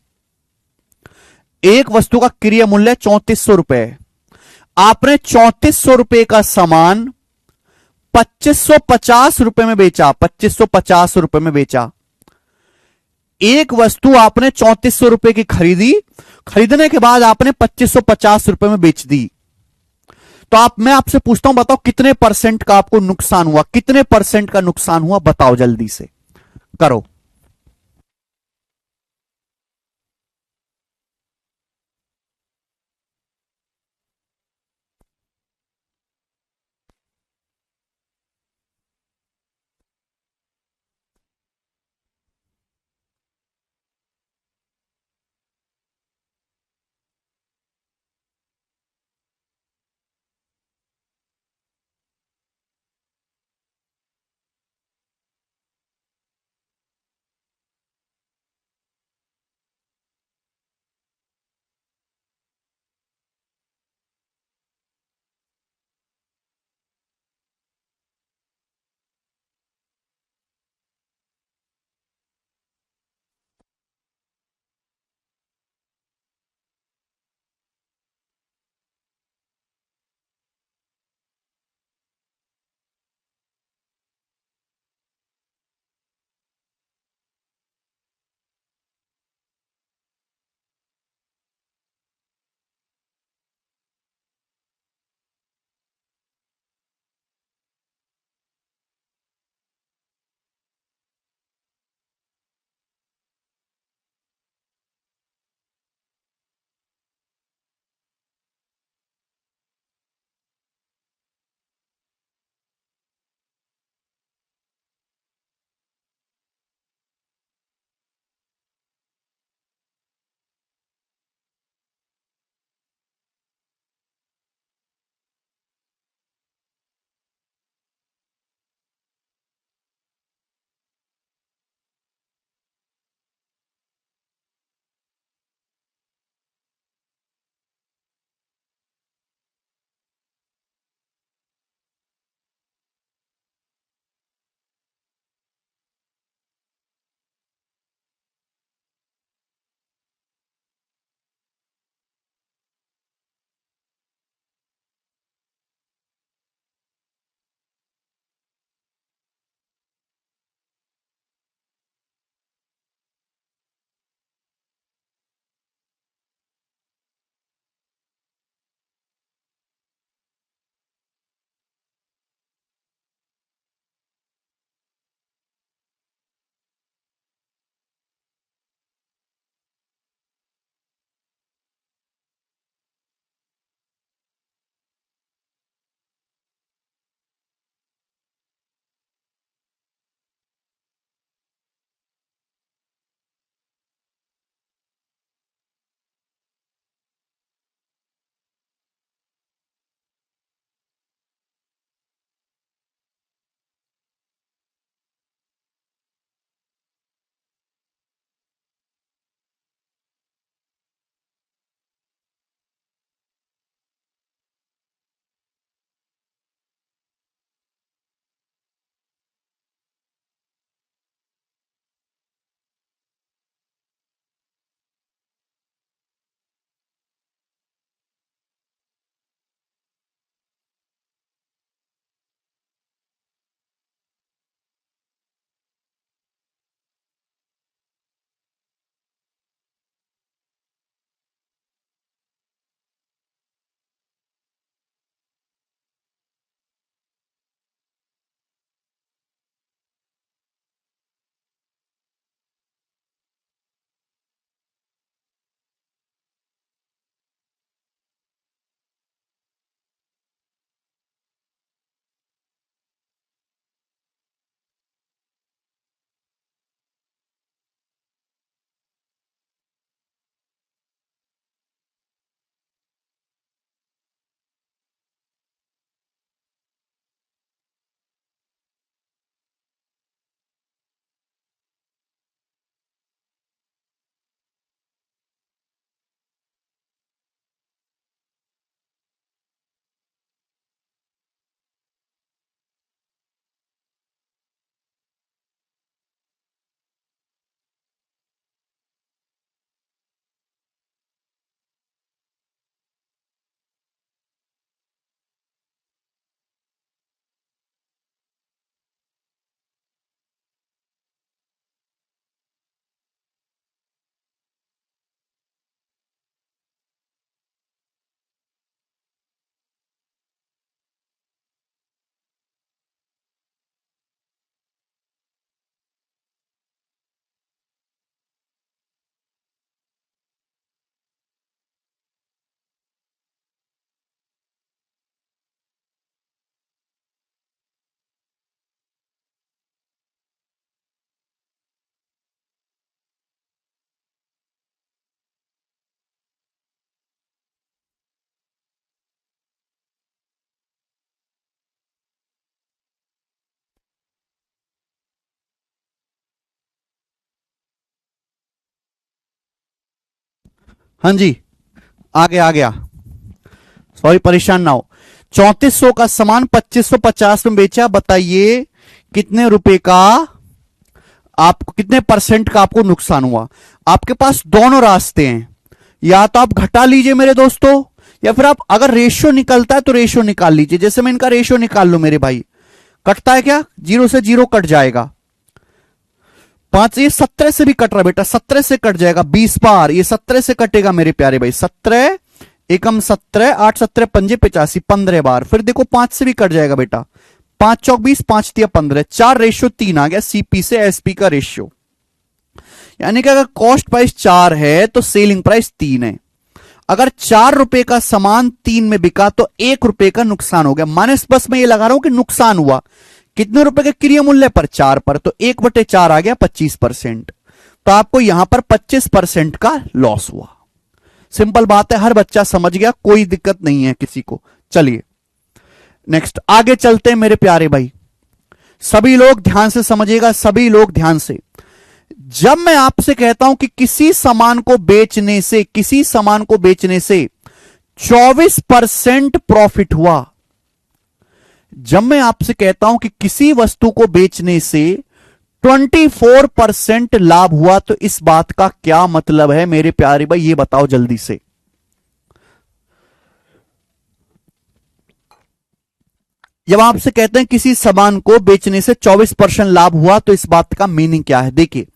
एक वस्तु का क्रिय मूल्य 3400 रुपए। आपने 3400 रुपए का सामान 2550 रुपए में बेचा, 2550 रुपए में बेचा। एक वस्तु आपने 3400 रुपए की खरीदी, खरीदने के बाद आपने 2550 रुपए में बेच दी। तो मैं आपसे पूछता हूं, बताओ कितने परसेंट का आपको नुकसान हुआ, कितने परसेंट का नुकसान हुआ, बताओ जल्दी से करो। हाँ जी, आ गया, सॉरी परेशान ना हो। 3400 का सामान 2550 में बेचा, बताइए कितने रुपए का आपको, कितने परसेंट का आपको नुकसान हुआ। आपके पास दोनों रास्ते हैं, या तो आप घटा लीजिए मेरे दोस्तों, या फिर आप अगर रेशियो निकलता है तो रेशियो निकाल लीजिए। जैसे मैं इनका रेशियो निकाल लूं मेरे भाई, कटता है क्या, 0 से 0 कट जाएगा, 5 ये 17 से भी कट रहा बेटा, 17 से कट जाएगा, 20 बार ये 17 से कटेगा मेरे प्यारे भाई, 17 एकम 17, 8 17 पंजे 85, 15 बार। फिर देखो 5 से भी कट जाएगा बेटा, 5 चौक 20, 5 तिया 15, 4 रेशियो 3 आ गया सीपी से एसपी का रेशियो। यानी कि अगर कॉस्ट प्राइस 4 है तो सेलिंग प्राइस 3 है। अगर 4 रुपए का सामान 3 में बिका तो 1 रुपए का नुकसान हो गया। माइनस बस मैं ये लगा रहा हूं कि नुकसान हुआ कितने रुपए के क्रिय मूल्य पर, 4 पर, तो 1/4 आ गया 25%। तो आपको यहां पर 25% का लॉस हुआ। सिंपल बात है, हर बच्चा समझ गया, कोई दिक्कत नहीं है किसी को। चलिए नेक्स्ट आगे चलते हैं मेरे प्यारे भाई, सभी लोग ध्यान से समझिएगा, सभी लोग ध्यान से। जब मैं आपसे कहता हूं कि किसी सामान को बेचने से, किसी सामान को बेचने से 24% प्रॉफिट हुआ, जब मैं आपसे कहता हूं कि किसी वस्तु को बेचने से 24% लाभ हुआ, तो इस बात का क्या मतलब है मेरे प्यारे भाई, ये बताओ जल्दी से। जब आपसे कहते हैं किसी सामान को बेचने से 24% लाभ हुआ, तो इस बात का मीनिंग क्या है। देखिए,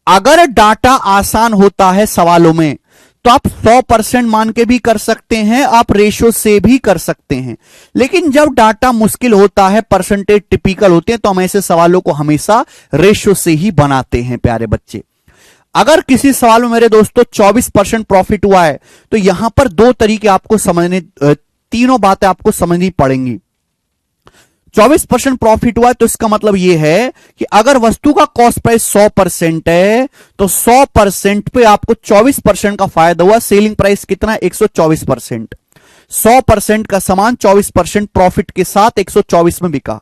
अगर डाटा आसान होता है सवालों में तो आप 100% मान के भी कर सकते हैं, आप रेशो से भी कर सकते हैं। लेकिन जब डाटा मुश्किल होता है, परसेंटेज टिपिकल होते हैं, तो हम ऐसे सवालों को हमेशा रेशो से ही बनाते हैं प्यारे बच्चे। अगर किसी सवाल में मेरे दोस्तों 24% प्रॉफिट हुआ है, तो यहां पर दो तरीके आपको समझने, तीनों बातें आपको समझनी पड़ेंगी। 24% प्रॉफिट हुआ है तो इसका मतलब यह है कि अगर वस्तु का कॉस्ट प्राइस 100% है तो 100% पे आपको 24% का फायदा हुआ। सेलिंग प्राइस कितना है, 124%। 100% का सामान 24% प्रॉफिट के साथ 124 में बिका।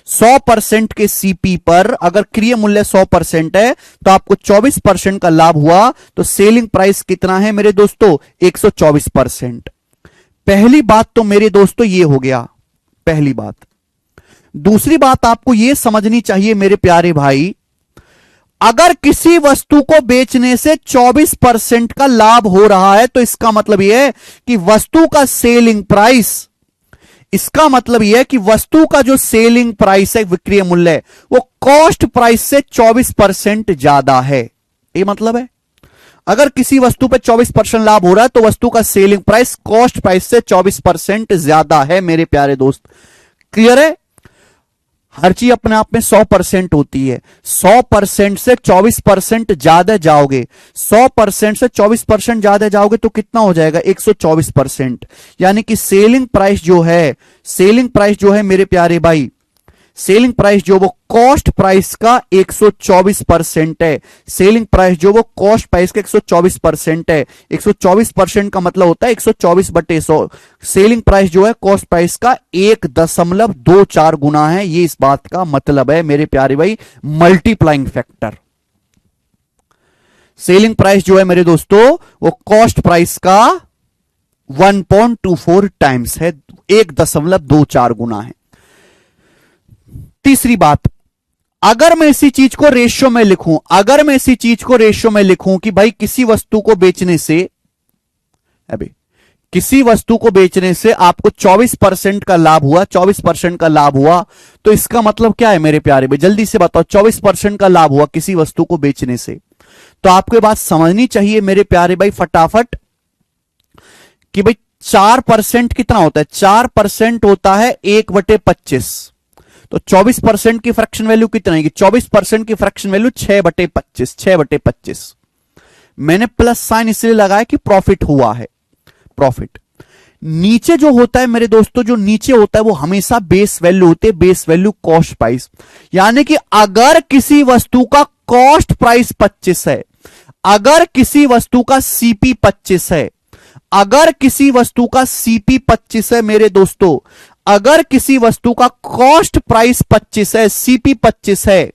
100% के सीपी पर अगर क्रिय मूल्य 100% है तो आपको 24% का लाभ हुआ, तो सेलिंग प्राइस कितना है मेरे दोस्तों, 124%। पहली बात तो मेरे दोस्तों ये हो गया, पहली बात। दूसरी बात आपको यह समझनी चाहिए मेरे प्यारे भाई, अगर किसी वस्तु को बेचने से 24% का लाभ हो रहा है तो इसका मतलब यह है कि वस्तु का सेलिंग प्राइस, इसका मतलब यह है कि वस्तु का जो सेलिंग प्राइस है, विक्रय मूल्य, वो कॉस्ट प्राइस से 24% ज्यादा है। ये मतलब है अगर किसी वस्तु पर 24% लाभ हो रहा है तो वस्तु का सेलिंग प्राइस कॉस्ट प्राइस से 24% ज्यादा है मेरे प्यारे दोस्त। क्लियर है? हर चीज अपने आप में 100% होती है। 100% से 24% ज्यादा जाओगे, 100% से 24% ज्यादा जाओगे तो कितना हो जाएगा, 124%। यानी कि सेलिंग प्राइस जो है, सेलिंग प्राइस जो है मेरे प्यारे भाई, सेलिंग प्राइस जो वो कॉस्ट प्राइस का 124% है। सेलिंग प्राइस जो वो कॉस्ट प्राइस का 124% है। 124% का मतलब होता है 124/100। सेलिंग प्राइस जो है कॉस्ट प्राइस का 1.24 गुना है। ये इस बात का मतलब है मेरे प्यारे भाई, मल्टीप्लाइंग फैक्टर। सेलिंग प्राइस जो है मेरे दोस्तों वो कॉस्ट प्राइस का 1.24 टाइम्स है, 1.24 गुना है। तीसरी बात, अगर मैं इसी चीज को रेशियो में लिखूं, अगर मैं इसी चीज को रेशियो में लिखूं कि भाई किसी वस्तु को बेचने से, अभी किसी वस्तु को बेचने से आपको 24% का लाभ हुआ, 24% का लाभ हुआ, तो इसका मतलब क्या है मेरे प्यारे भाई, जल्दी से बताओ। 24% का लाभ हुआ किसी वस्तु को बेचने से, तो आपको ये बात समझनी चाहिए मेरे प्यारे भाई फटाफट कि भाई 4% कितना होता है, 4% होता है 1/25। तो 24% की फ्रैक्शन वैल्यू कितना है, 24% की फ्रैक्शन वैल्यू 6/25, 6/25। मैंने प्लस साइन इसलिए लगाया कि प्रॉफिट हुआ है, प्रॉफिट। नीचे जो होता है मेरे दोस्तों, जो नीचे होता है वो हमेशा बेस वैल्यू होती है, बेस वैल्यू कॉस्ट प्राइस। यानी कि अगर किसी वस्तु का कॉस्ट प्राइस 25 है, अगर किसी वस्तु का सीपी 25 है, अगर किसी वस्तु का सीपी 25 है मेरे दोस्तों, अगर किसी वस्तु का कॉस्ट प्राइस 25 है, सीपी 25 है,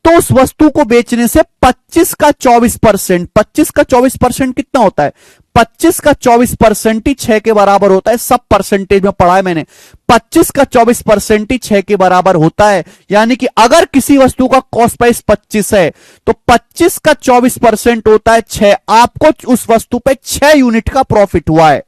तो उस वस्तु को बेचने से 25 का 24%, 25 का 24% कितना होता है? 25 का 24% ही 6 के बराबर होता है। सब परसेंटेज में पढ़ा है मैंने। 25 का 24% ही 6 के बराबर होता है। यानी कि अगर किसी वस्तु का कॉस्ट प्राइस 25 है तो 25 का 24% होता है 6। आपको उस वस्तु पे 6 यूनिट का प्रॉफिट हुआ है।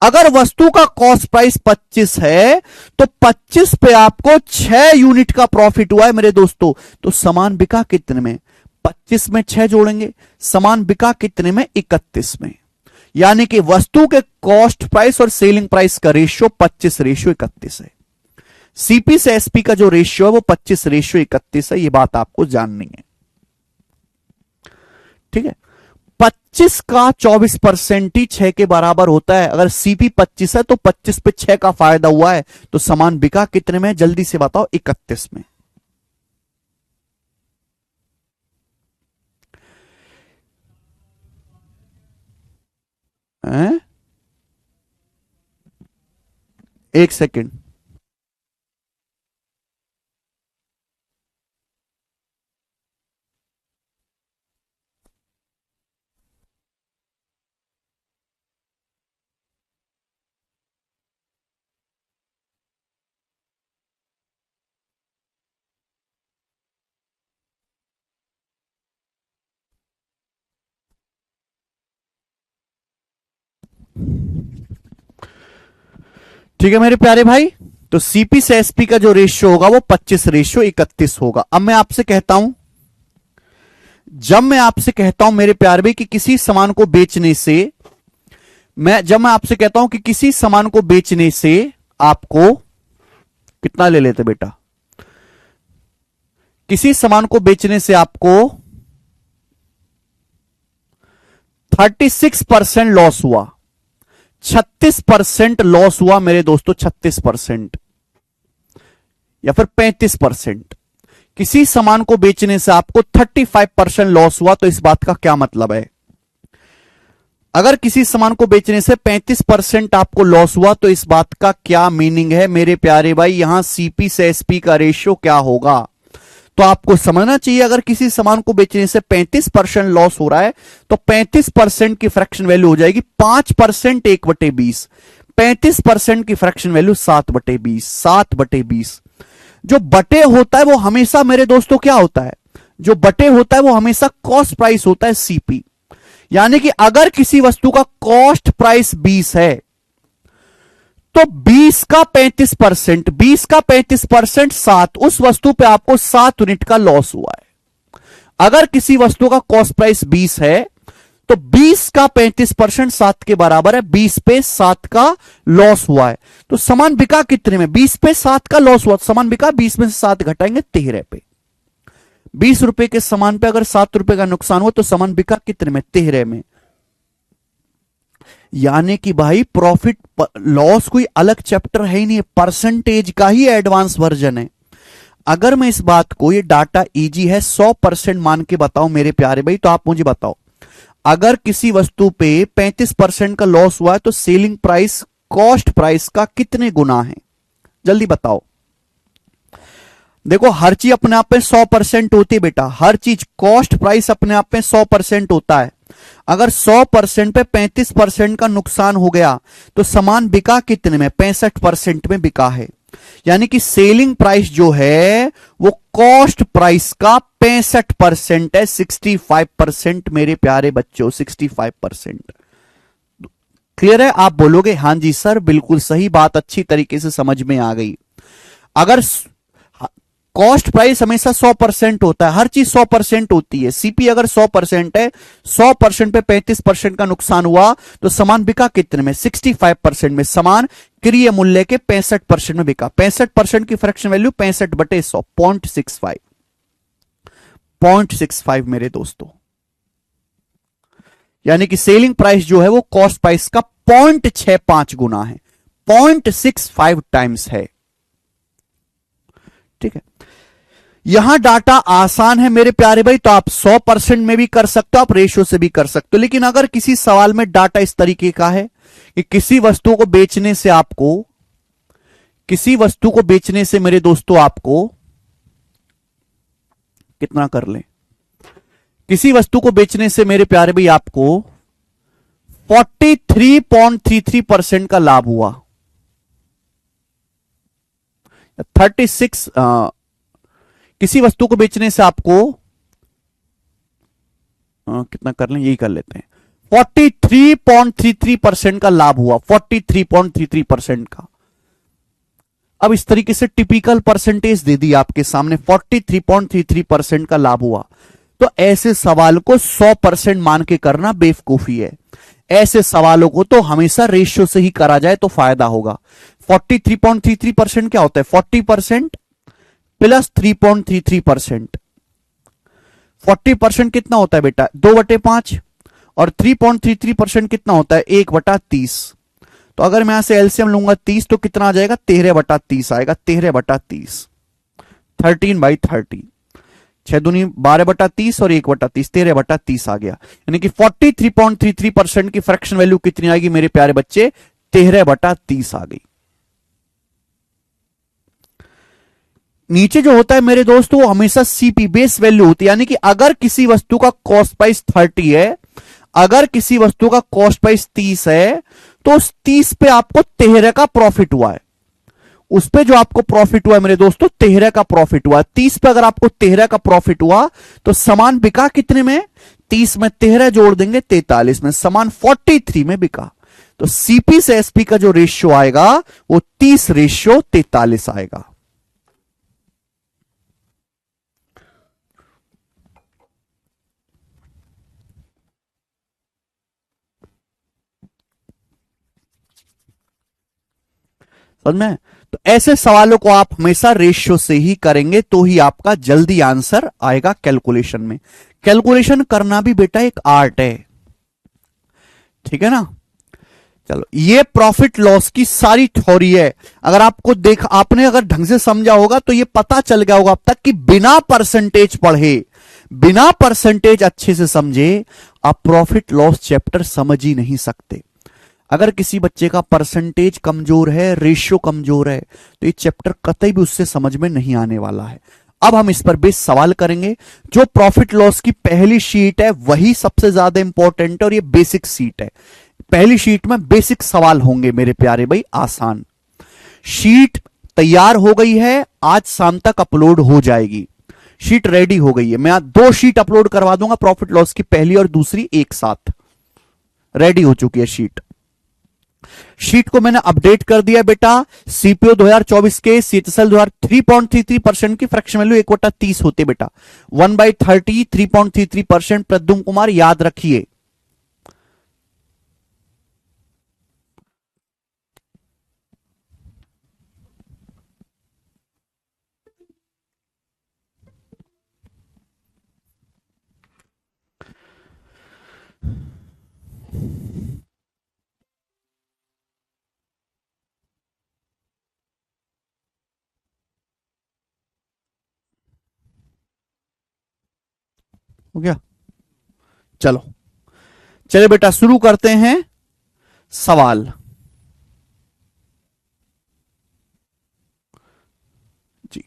अगर वस्तु का कॉस्ट प्राइस 25 है तो 25 पे आपको 6 यूनिट का प्रॉफिट हुआ है मेरे दोस्तों। तो सामान बिका कितने में? 25 में 6 जोड़ेंगे, सामान बिका कितने में? 31 में। यानी कि वस्तु के कॉस्ट प्राइस और सेलिंग प्राइस का रेशियो 25:31 है। सीपी से एसपी का जो रेशियो है वो 25:31 है। ये बात आपको जाननी है, ठीक है। 25 का 24% ही 6 के बराबर होता है। अगर सीपी 25 है तो 25 पे 6 का फायदा हुआ है। तो सामान बिका कितने में? जल्दी से बताओ। 31 में। हैं? एक सेकेंड। ठीक है मेरे प्यारे भाई, तो सीपी से एसपी का जो रेशियो होगा वो 25:31 होगा। अब मैं आपसे कहता हूं, जब मैं आपसे कहता हूं मेरे प्यारे भाई कि किसी सामान को बेचने से, जब मैं आपसे कहता हूं कि किसी सामान को बेचने से आपको कितना ले लेते बेटा? किसी सामान को बेचने से आपको 36% लॉस हुआ, 36% लॉस हुआ मेरे दोस्तों, 36% या फिर 35%। किसी सामान को बेचने से आपको 35% लॉस हुआ तो इस बात का क्या मतलब है? अगर किसी सामान को बेचने से 35% आपको लॉस हुआ तो इस बात का क्या मीनिंग है मेरे प्यारे भाई? यहां सीपी से एसपी का रेशियो क्या होगा? तो आपको समझना चाहिए, अगर किसी सामान को बेचने से 35% लॉस हो रहा है तो 35% की फ्रैक्शन वैल्यू हो जाएगी 5%, 1/20। 35% की फ्रैक्शन वैल्यू 7/20, 7/20। जो बटे होता है वो हमेशा मेरे दोस्तों क्या होता है? जो बटे होता है वो हमेशा कॉस्ट प्राइस होता है, सीपी। यानी कि अगर किसी वस्तु का कॉस्ट प्राइस 20 है तो 20 का 35%, 20 का 35% 7, उस वस्तु पे आपको 7 यूनिट का लॉस हुआ है। अगर किसी वस्तु का कॉस्ट प्राइस 20 है तो 20 का 35% 7 के बराबर है, 20 पे 7 का लॉस हुआ है। तो सामान बिका कितने में? 20 पे 7 का लॉस हुआ, सामान बिका 20 में से 7 घटाएंगे 13 पे। 20 रुपए के सामान पे अगर 7 रुपए का नुकसान हुआ तो सामान बिका कितने में? 13 में। यानी कि भाई प्रॉफिट लॉस कोई अलग चैप्टर है ही नहीं, परसेंटेज का ही एडवांस वर्जन है। अगर मैं इस बात को, ये डाटा इजी है, 100% मान के बताओ मेरे प्यारे भाई, तो आप मुझे बताओ, अगर किसी वस्तु पे 35% का लॉस हुआ है तो सेलिंग प्राइस कॉस्ट प्राइस का कितने गुना है? जल्दी बताओ। देखो हर चीज अपने आप में 100% होती है बेटा, हर चीज, कॉस्ट प्राइस अपने आप में 100% होता है। अगर 100% पे 35% का नुकसान हो गया तो सामान बिका कितने में? 65% में बिका है। यानी कि सेलिंग प्राइस जो है वो कॉस्ट प्राइस का 65% है, 65% मेरे प्यारे बच्चों, 65%। क्लियर है? आप बोलोगे हां जी सर बिल्कुल सही बात, अच्छी तरीके से समझ में आ गई। अगर कॉस्ट प्राइस हमेशा 100% होता है, हर चीज 100% होती है। सीपी अगर 100% है, 100% पे 35% का नुकसान हुआ तो सामान बिका कितने में? 65% में। सामान क्रय मूल्य के 65% में बिका। 65% की फ्रैक्शन वैल्यू 65/100, 0.65, 0.65 मेरे दोस्तों। यानी कि सेलिंग प्राइस जो है वो कॉस्ट प्राइस का 0.65 गुना है, 0.65 टाइम्स है। ठीक है, यहां डाटा आसान है मेरे प्यारे भाई, तो आप 100% में भी कर सकते हो, आप रेशियो से भी कर सकते हो। लेकिन अगर किसी सवाल में डाटा इस तरीके का है कि किसी वस्तु को बेचने से आपको, किसी वस्तु को बेचने से मेरे दोस्तों आपको कितना कर लें, किसी वस्तु को बेचने से मेरे प्यारे भाई आपको 43.33% का लाभ हुआ। 36 किसी वस्तु को बेचने से आपको कितना कर लें, यही कर लेते हैं, 43.33% का लाभ हुआ, 43.33% का। अब इस तरीके से टिपिकल परसेंटेज दे दी आपके सामने, 43.33% का लाभ हुआ। तो ऐसे सवाल को 100% मान के करना बेवकूफी है। ऐसे सवालों को तो हमेशा रेशियो से ही करा जाए तो फायदा होगा। 43.33% क्या होता है, 40% प्लस 3.33%। 40% कितना होता है बेटा, 2/5, और 3.33% कितना होता है, 1/30। तो अगर मैं यहां से एलसीएम लूंगा 30 तो कितना आ जाएगा, 13/30 आएगा, 13/30, 13/30, 6 दूनी 12/30 और 1/30, 13/30 आ गया। यानी कि 43.33% की फ्रैक्शन वैल्यू कितनी आएगी मेरे प्यारे बच्चे, 13/30 आ गई। नीचे जो होता है मेरे दोस्तों वो हमेशा सीपी बेस वैल्यू होती है, यानी कि अगर किसी वस्तु का कॉस्ट प्राइस 30 है, अगर किसी वस्तु का कॉस्ट प्राइस 30 है, तो उस 30 पे आपको 13 का प्रॉफिट हुआ है। उस पे जो आपको प्रॉफिट हुआ है मेरे दोस्तों, 13 का प्रॉफिट हुआ। 30 पे अगर आपको 13 का प्रॉफिट हुआ तो सामान बिका कितने में, 30 में 13 जोड़ देंगे 43 में, सामान 43 में बिका। तो सीपी से एसपी का जो रेशियो आएगा वो 30:43 आएगा। समझ में? तो ऐसे सवालों को आप हमेशा रेशियो से ही करेंगे तो ही आपका जल्दी आंसर आएगा कैलकुलेशन में। कैलकुलेशन करना भी बेटा एक आर्ट है, ठीक है ना। चलो, ये प्रॉफिट लॉस की सारी थ्योरी है। अगर आपको आपने अगर ढंग से समझा होगा तो ये पता चल गया होगा अब तक कि बिना परसेंटेज पढ़े, बिना परसेंटेज अच्छे से समझे आप प्रॉफिट लॉस चैप्टर समझ ही नहीं सकते। अगर किसी बच्चे का परसेंटेज कमजोर है, रेशियो कमजोर है, तो ये चैप्टर कतई भी उससे समझ में नहीं आने वाला है। अब हम इस पर बेस सवाल करेंगे। जो प्रॉफिट लॉस की पहली शीट है वही सबसे ज्यादा इंपॉर्टेंट है और ये बेसिक शीट है। पहली शीट में बेसिक सवाल होंगे मेरे प्यारे भाई, आसान। शीट तैयार हो गई है, आज शाम तक अपलोड हो जाएगी। शीट रेडी हो गई है, मैं 2 शीट अपलोड करवा दूंगा, प्रॉफिट लॉस की पहली और दूसरी एक साथ रेडी हो चुकी है शीट। शीट को मैंने अपडेट कर दिया बेटा। सीपीओ 2024 के सीएचएसएल 3.33% की फ्रैक्शन वैल्यू 1/30 होते बेटा, 1/30 3.33%। प्रद्युम्न कुमार याद रखिए। हो गया, चलो चले बेटा शुरू करते हैं सवाल। जी,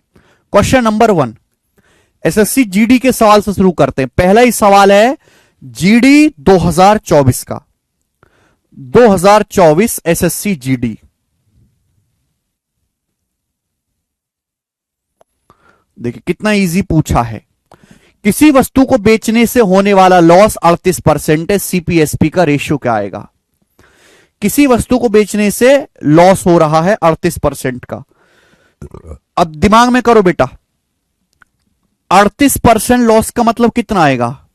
क्वेश्चन नंबर 1 एसएससी जीडी के सवाल से शुरू करते हैं। पहला ही सवाल है जीडी 2024 का, 2024 एसएससी जीडी। देखिए कितना इजी पूछा है। किसी वस्तु को बेचने से होने वाला लॉस 38% है, सीपीएसपी का रेशियो क्या आएगा। किसी वस्तु को बेचने से लॉस हो रहा है 38% का। अब दिमाग में करो बेटा, 38% लॉस का मतलब कितना आएगा,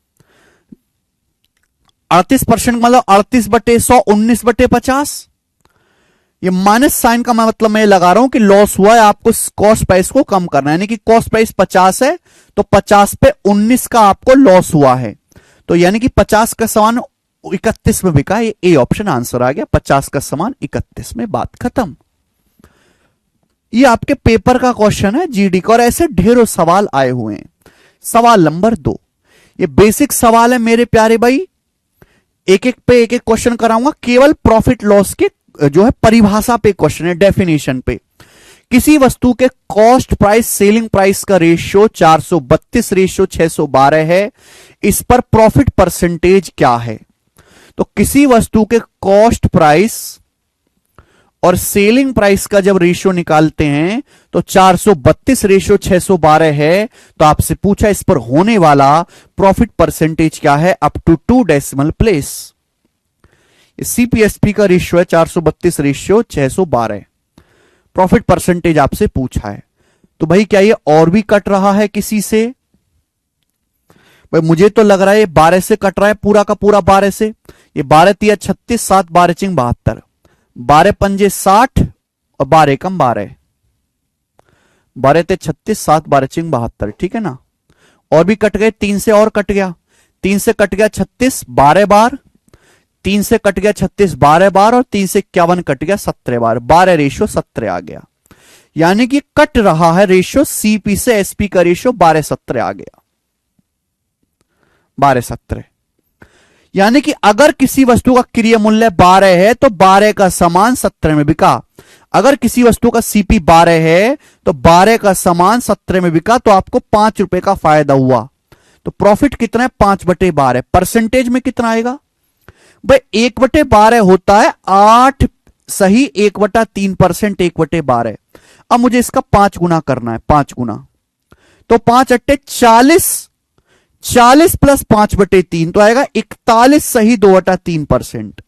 38% मतलब 38/100, 19/50। ये माइनस साइन का मतलब मैं लगा रहा हूं कि लॉस हुआ है, आपको कॉस्ट प्राइस को कम करना है। यानी कि कॉस्ट प्राइस 50 है तो 50 पे 19 का आपको लॉस हुआ है, तो यानी कि 50 का सामान 31 में बिका। ये ए ऑप्शन आंसर आ गया, 50 का सामान 31 में, बात खत्म। ये आपके पेपर का क्वेश्चन है जीडी का, और ऐसे ढेरों सवाल आए हुए हैं। सवाल नंबर 2, ये बेसिक सवाल है मेरे प्यारे भाई, एक एक पे एक एक क्वेश्चन कराऊंगा। केवल प्रॉफिट लॉस के जो है परिभाषा पे क्वेश्चन है, डेफिनेशन पे। किसी वस्तु के कॉस्ट प्राइस सेलिंग प्राइस का रेशियो 432 रेशियो 612 है, इस पर प्रॉफिट परसेंटेज क्या है? तो किसी वस्तु के कॉस्ट प्राइस और सेलिंग प्राइस का जब रेशियो निकालते हैं तो 432 रेशियो 612 है, तो आपसे पूछा इस पर होने वाला प्रॉफिट परसेंटेज क्या है up to 2 decimal place. CPSP का रेशियो है 432 रेशियो 612, प्रॉफिट परसेंटेज आपसे पूछा है। तो भाई क्या ये और भी कट रहा है किसी से? भाई मुझे तो लग रहा है ये 12 से कट रहा है, पूरा का पूरा 12 से। ये 12 तिया 36, 7 12 चिंग 72, 12 पंजे 60 और 12 एकम 12, 12 ते 36, 7 12 चिंग 72, ठीक है ना। और भी कट गए, 3 से और कट गया, 3 से कट गया 36 12 बार, 3 से कट गया 36 12 बार, और 3 से 51 कट गया 17 बार, 12 रेशियो 17 आ गया। यानी कि कट रहा है रेशियो, सीपी से एसपी का रेशियो 12 17 आ गया, 12 17। यानी कि अगर किसी वस्तु का क्रय मूल्य 12 है तो 12 का सामान 17 में बिका। अगर किसी वस्तु का सीपी 12 है तो 12 का सामान 17 में बिका, तो आपको 5 रुपए का फायदा हुआ। तो प्रॉफिट कितना है? 5/12। परसेंटेज में कितना आएगा भाई? 1/12 होता है 8 सही, 1/3%, 1/12। अब मुझे इसका 5 गुना करना है, 5 गुना, तो 5 अट्टे 40, 40 प्लस 5/3 तो आएगा 41 सही 2/3%।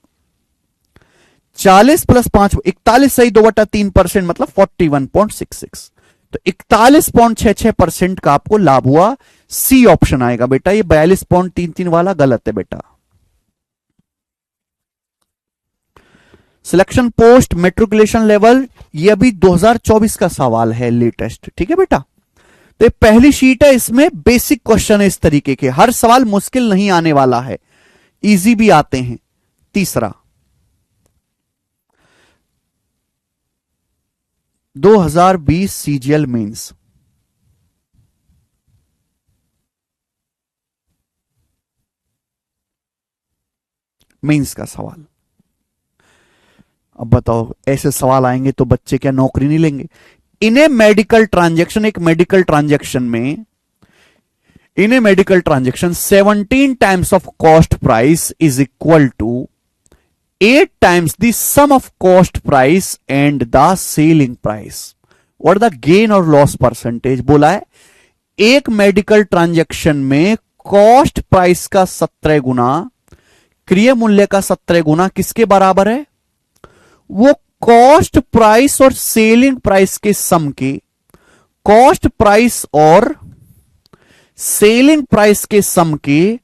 40 प्लस 5 41 सही 2/3% मतलब 41.66। तो 41.66% का आपको लाभ हुआ। सी ऑप्शन आएगा बेटा, ये 42.33 वाला गलत है बेटा। सिलेक्शन पोस्ट मेट्रिकुलेशन लेवल, ये अभी 2024 का सवाल है, लेटेस्ट, ठीक है बेटा। तो पहली शीट है, इसमें बेसिक क्वेश्चन है इस तरीके के, हर सवाल मुश्किल नहीं आने वाला है, इजी भी आते हैं। तीसरा 2020 सीजीएल मेंस, मेंस का सवाल। अब बताओ ऐसे सवाल आएंगे तो बच्चे क्या नौकरी नहीं लेंगे? इन ए मेडिकल ट्रांजैक्शन, एक मेडिकल ट्रांजैक्शन में, in a medical transaction 17 times of cost price is equal to 8 times the sum of cost price and the selling price. What the gain और लॉस परसेंटेज बोला है? एक medical transaction में cost price का 17 गुना, क्रय मूल्य का 17 गुना किसके बराबर है? वो कॉस्ट प्राइस और सेलिंग प्राइस के सम के, कॉस्ट प्राइस और सेलिंग प्राइस के सम के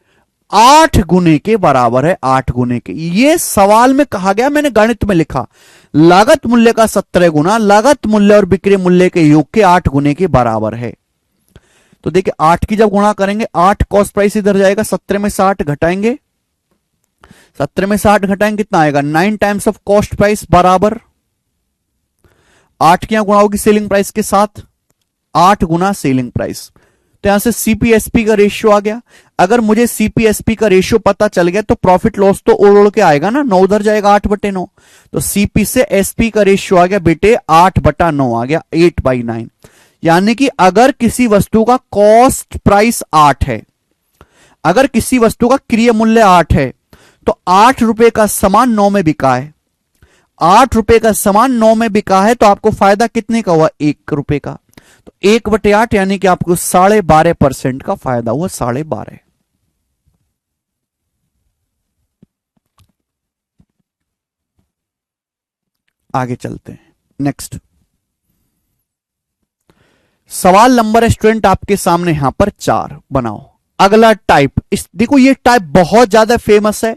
8 गुने के बराबर है, 8 गुने के। ये सवाल में कहा गया, मैंने गणित में लिखा, लागत मूल्य का 17 गुना लागत मूल्य और बिक्री मूल्य के योग के 8 गुने के बराबर है। तो देखिए 8 की जब गुणा करेंगे, 8 कॉस्ट प्राइस इधर जाएगा, 17 में से 8 घटाएंगे, 17 में से 8 घटाएंगे कितना आएगा? 9 टाइम्स ऑफ कॉस्ट प्राइस बराबर 8 की गुणा होगी सेलिंग प्राइस के साथ, 8 गुना सेलिंग प्राइस। तो यहां से सीपीएसपी का रेशियो आ गया। अगर मुझे सीपीएसपी का रेशियो पता चल गया तो प्रॉफिट लॉस तो ओढ़ के आएगा ना, 9 उधर जाएगा 8/9। तो सीपी से एसपी का रेशियो आ गया बेटे 8/9 आ गया, 8/9। यानी कि अगर किसी वस्तु का कॉस्ट प्राइस 8 है, अगर किसी वस्तु का क्रय मूल्य 8 है, तो 8 रुपए का सामान 9 में बिका है, 8 रुपए का सामान 9 में बिका है, तो आपको फायदा कितने का हुआ? 1 रुपए का। तो 1/8 यानी कि आपको 12.5% का फायदा हुआ, 12.5। आगे चलते हैं, नेक्स्ट सवाल नंबर स्टूडेंट आपके सामने यहां पर 4 बनाओ। अगला टाइप, इस देखो ये टाइप बहुत ज्यादा फेमस है,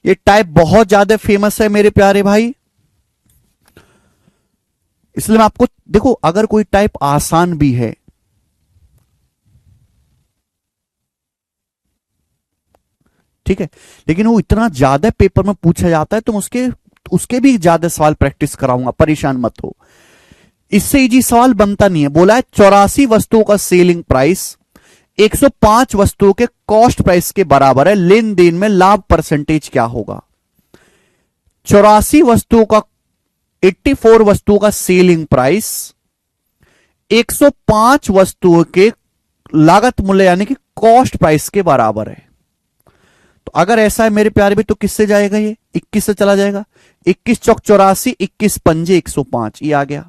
ये टाइप बहुत ज्यादा फेमस है मेरे प्यारे भाई, इसलिए मैं आपको देखो, अगर कोई टाइप आसान भी है, ठीक है, लेकिन वो इतना ज्यादा पेपर में पूछा जाता है, तुम उसके भी ज्यादा सवाल प्रैक्टिस कराऊंगा, परेशान मत हो। इससे इजी सवाल बनता नहीं है। बोला है 84 वस्तुओं का सेलिंग प्राइस 105 वस्तुओं के कॉस्ट प्राइस के बराबर है, लेन देन में लाभ परसेंटेज क्या होगा? 84 वस्तुओं का 84 वस्तुओं का सेलिंग प्राइस 105 वस्तुओं के लागत मूल्य यानी कि कॉस्ट प्राइस के बराबर है। तो अगर ऐसा है मेरे प्यारे भी, तो किससे जाएगा ये? 21 से चला जाएगा। 21 चौक 84, 21 पंजे 105, ये आ गया।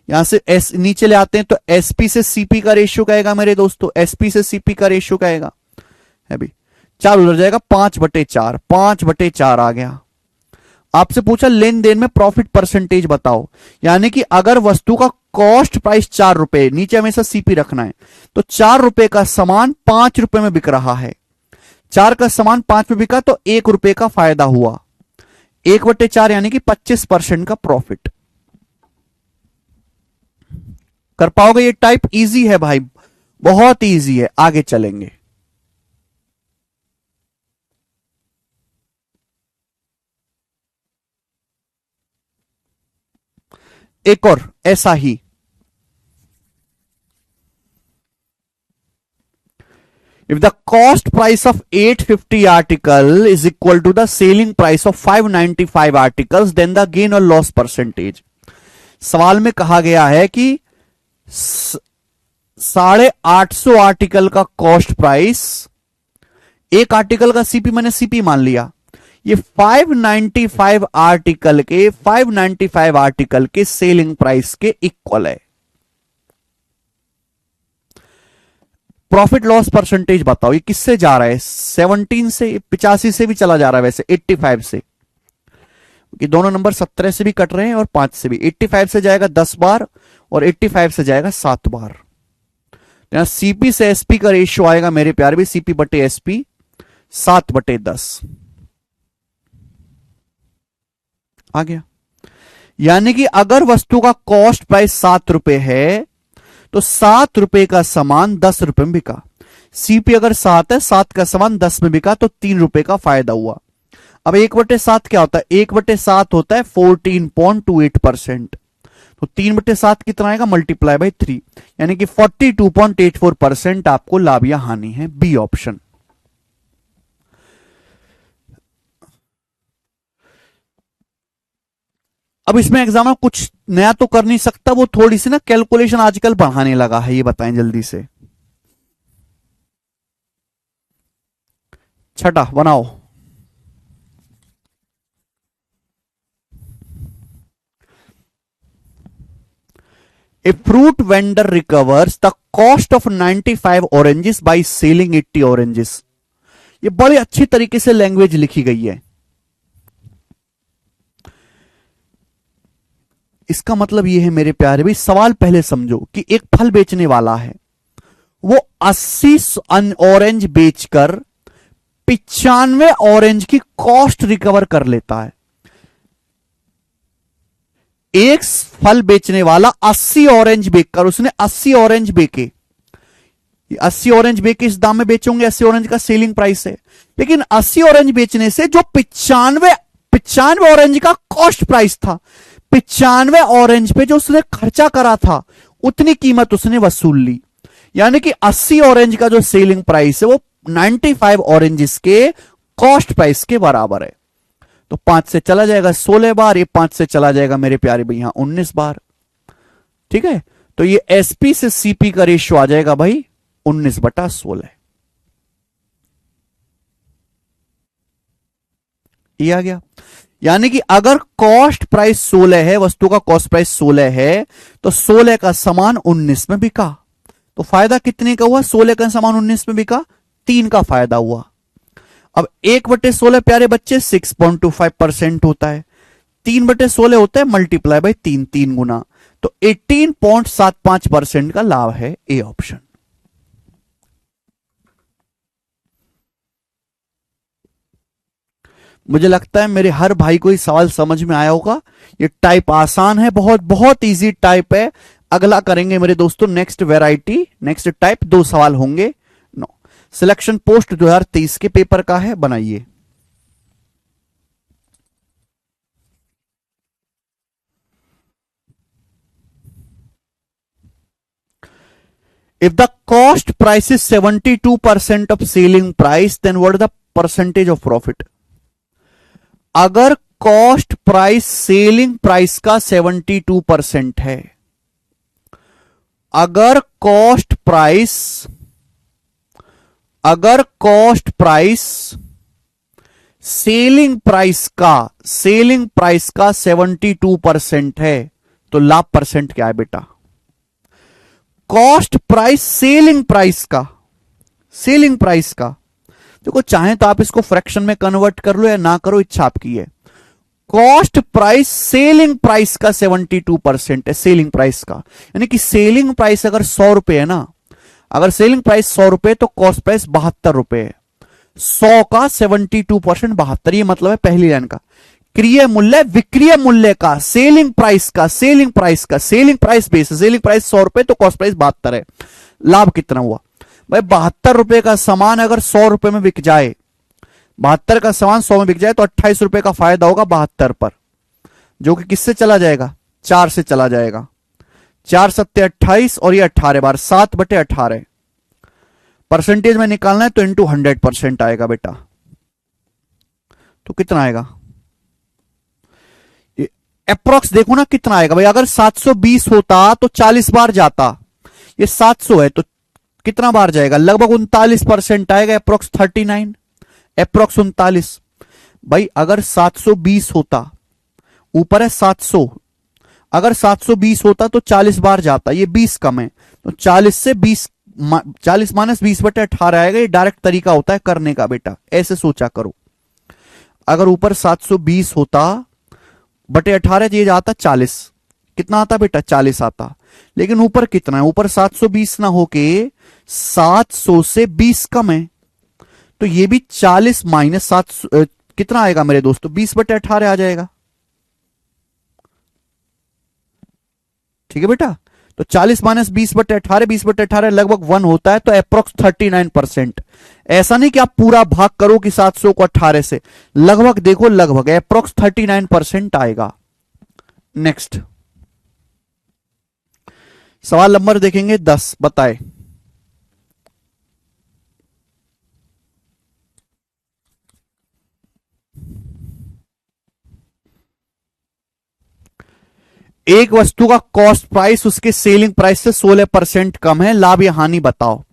यहां से एस नीचे ले आते हैं तो एसपी से सीपी का रेशियो क्या आएगा मेरे दोस्तों? एसपी से सीपी का रेशियो क्या आएगा? है भी 4 उधर जाएगा, 5/4, 5/4 आ गया। आपसे पूछा लेन देन में प्रॉफिट परसेंटेज बताओ, यानी कि अगर वस्तु का कॉस्ट प्राइस 4 रुपए, नीचे हमेशा सीपी रखना है, तो 4 रुपए का सामान 5 रुपए में बिक रहा है। 4 का सामान 5 में बिका तो 1 रुपए का फायदा हुआ। 1/4 यानी कि 25% का प्रॉफिट। कर पाओगे ये टाइप? इजी है भाई, बहुत इजी है। आगे चलेंगे। एक और ऐसा ही, if the cost price of 850 article is equal to the selling price of 595 articles, then the gain or loss percentage। सवाल में कहा गया है कि 850 आर्टिकल का कॉस्ट प्राइस, एक आर्टिकल का सीपी मैंने सीपी मान लिया, ये 595 आर्टिकल के सेलिंग प्राइस के इक्वल है। प्रॉफिट लॉस परसेंटेज बताओ, ये किससे जा रहा है? 17 से, 85 से भी चला जा रहा है, वैसे 85 से, कि दोनों नंबर 17 से भी कट रहे हैं और 5 से भी। 85 से जाएगा 10 बार और 85 से जाएगा 7 बार। यहां सीपी से एसपी का रेशियो आएगा मेरे प्यारे भी, सीपी बटे एसपी 7/10 आ गया। यानी कि अगर वस्तु का कॉस्ट प्राइस 7 रुपए है तो 7 रुपए का सामान 10 रुपए में बिका। सीपी अगर 7 है, 7 का सामान 10 में बिका तो 3 रुपए का फायदा हुआ। अब 1/7 क्या होता है? 1/7 होता है 14.28%। तो 3/7 कितना आएगा? मल्टीप्लाई बाई 3, यानी कि 42.84% आपको लाभ या हानि है। B option. अब इसमें एग्जाम कुछ नया तो कर नहीं सकता, वो थोड़ी सी ना कैलकुलेशन आजकल बढ़ाने लगा है, ये बताएं जल्दी से। छठा बनाओ। A fruit vendor recovers the cost of 95 oranges by selling 80 oranges। ये बड़ी अच्छी तरीके से लैंग्वेज लिखी गई है। इसका मतलब ये है मेरे प्यारे भाई, सवाल पहले समझो कि एक फल बेचने वाला है, वो 80 ऑरेंज बेचकर 95 ऑरेंज की कॉस्ट रिकवर कर लेता है। एक फल बेचने वाला 80 ऑरेंज बेचकर, उसने 80 ऑरेंज बेचे, 80 ऑरेंज बेचे इस दाम में बेचोगे, 80 ऑरेंज का सेलिंग प्राइस है। लेकिन 80 ऑरेंज बेचने से जो 95 ऑरेंज का कॉस्ट प्राइस था, 95 ऑरेंज पे जो उसने खर्चा करा था, उतनी कीमत उसने वसूल ली। यानी कि 80 ऑरेंज का जो सेलिंग प्राइस है वो 95 ऑरेंजेस के कॉस्ट प्राइस के बराबर है। तो 5 से चला जाएगा 16 बार, ये 5 से चला जाएगा मेरे प्यारे भैया 19 बार। ठीक है, तो ये एसपी से सीपी का रेशियो आ जाएगा भाई 19/16। ये आ गया। यानी कि अगर कॉस्ट प्राइस 16 है, वस्तु का कॉस्ट प्राइस 16 है, तो 16 का सामान 19 में बिका, तो फायदा कितने का हुआ? 16 का सामान 19 में बिका, 3 का फायदा हुआ। अब 1/16 प्यारे बच्चे 6.25% होता है, 3/16 होता है मल्टीप्लाई बाई 3 गुना, तो 18.75% का लाभ है। A option. मुझे लगता है मेरे हर भाई को ये सवाल समझ में आया होगा। ये टाइप आसान है, बहुत बहुत इजी टाइप है। अगला करेंगे मेरे दोस्तों नेक्स्ट वैरायटी, नेक्स्ट टाइप, 2 सवाल होंगे। नो, सिलेक्शन पोस्ट 2023 के पेपर का है, बनाइए। If the cost price is 72% of selling price, then what is the percentage of profit? अगर कॉस्ट प्राइस सेलिंग प्राइस का 72% है अगर कॉस्ट प्राइस सेलिंग प्राइस का 72% है तो लाभ परसेंट क्या है बेटा? कॉस्ट प्राइस सेलिंग प्राइस का देखो, चाहे तो आप इसको फ्रैक्शन में कन्वर्ट कर लो या ना करो, इच्छा आपकी है। कॉस्ट प्राइस सेलिंग प्राइस का 72% है, सेलिंग प्राइस का, यानी कि सेलिंग प्राइस अगर 100 रुपए है ना, अगर सेलिंग प्राइस 100 रुपए तो कॉस्ट प्राइस 72 रुपए है। 100 का 72% 72, ये मतलब है पहली लाइन का। क्रय मूल्य विक्रय मूल्य का, selling price base, selling price 100 रुपए तो कॉस्ट प्राइस 72 है। लाभ कितना हुआ भाई? 72 रुपए का सामान अगर 100 रुपए में बिक जाए, 72 का सामान 100 में बिक जाए तो 28 रुपए का फायदा होगा 72 पर, जो कि किससे चला जाएगा? 4 से चला जाएगा। 4 सत्ते 28 और ये 18 बार 7/18 परसेंटेज में निकालना है तो इंटू 100% आएगा बेटा। तो कितना आएगा? अप्रोक्स देखो ना कितना आएगा भाई। अगर 720 होता तो 40 बार जाता, ये 700 है तो कितना बार जाएगा? लगभग 39% आएगा, अप्रोक्स 39, अप्रोक्स 39 भाई। अगर 720 होता, ऊपर है 700, अगर 720 होता तो 40 बार जाता, ये 20 कम है तो 40 से 20, 40 माइनस 20/18 आएगा। ये डायरेक्ट तरीका होता है करने का बेटा, ऐसे सोचा करो। अगर ऊपर 720 होता बटे 18 ये आता 40, कितना आता बेटा? 40 आता। लेकिन ऊपर कितना है? ऊपर 720 ना होके 700 से 20 कम है, तो ये भी 40 माइनस 700 कितना आएगा मेरे दोस्तों? 20/18 आ जाएगा। ठीक है बेटा, तो 40 माइनस 20/18, 20/18 लगभग 1 होता है, तो अप्रोक्स 39%। ऐसा नहीं कि आप पूरा भाग करो कि 700 को 18 से, लगभग देखो, लगभग अप्रोक्स 39% आएगा। नेक्स्ट सवाल नंबर देखेंगे 10, बताए। एक वस्तु का कॉस्ट प्राइस उसके सेलिंग प्राइस से 16% कम है, लाभ या हानि बताओ।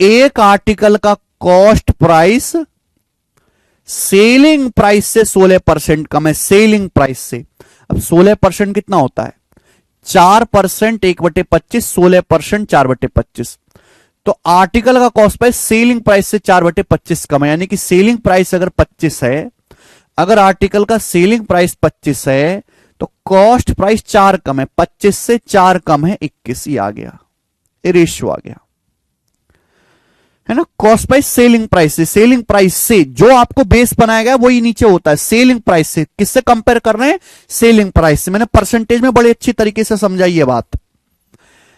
एक आर्टिकल का कॉस्ट प्राइस सेलिंग प्राइस से 16% कम है, सेलिंग प्राइस से। अब 16% कितना होता है? 4% 1/25, 16% 4/25। तो आर्टिकल का कॉस्ट प्राइस सेलिंग प्राइस से 4/25 कम है, यानी कि सेलिंग प्राइस अगर 25 है, अगर आर्टिकल का सेलिंग प्राइस 25 है तो कॉस्ट प्राइस 4 कम है, 25 से 4 कम है 21, ही आ गया, ये रेशियो आ गया है ना। कॉस्ट प्राइस सेलिंग प्राइस से जो आपको बेस बनाया गया वही नीचे होता है, सेलिंग प्राइस से। किससे कंपेयर कर रहे हैं? सेलिंग प्राइस से। मैंने परसेंटेज में बड़ी अच्छी तरीके से समझाई ये बात।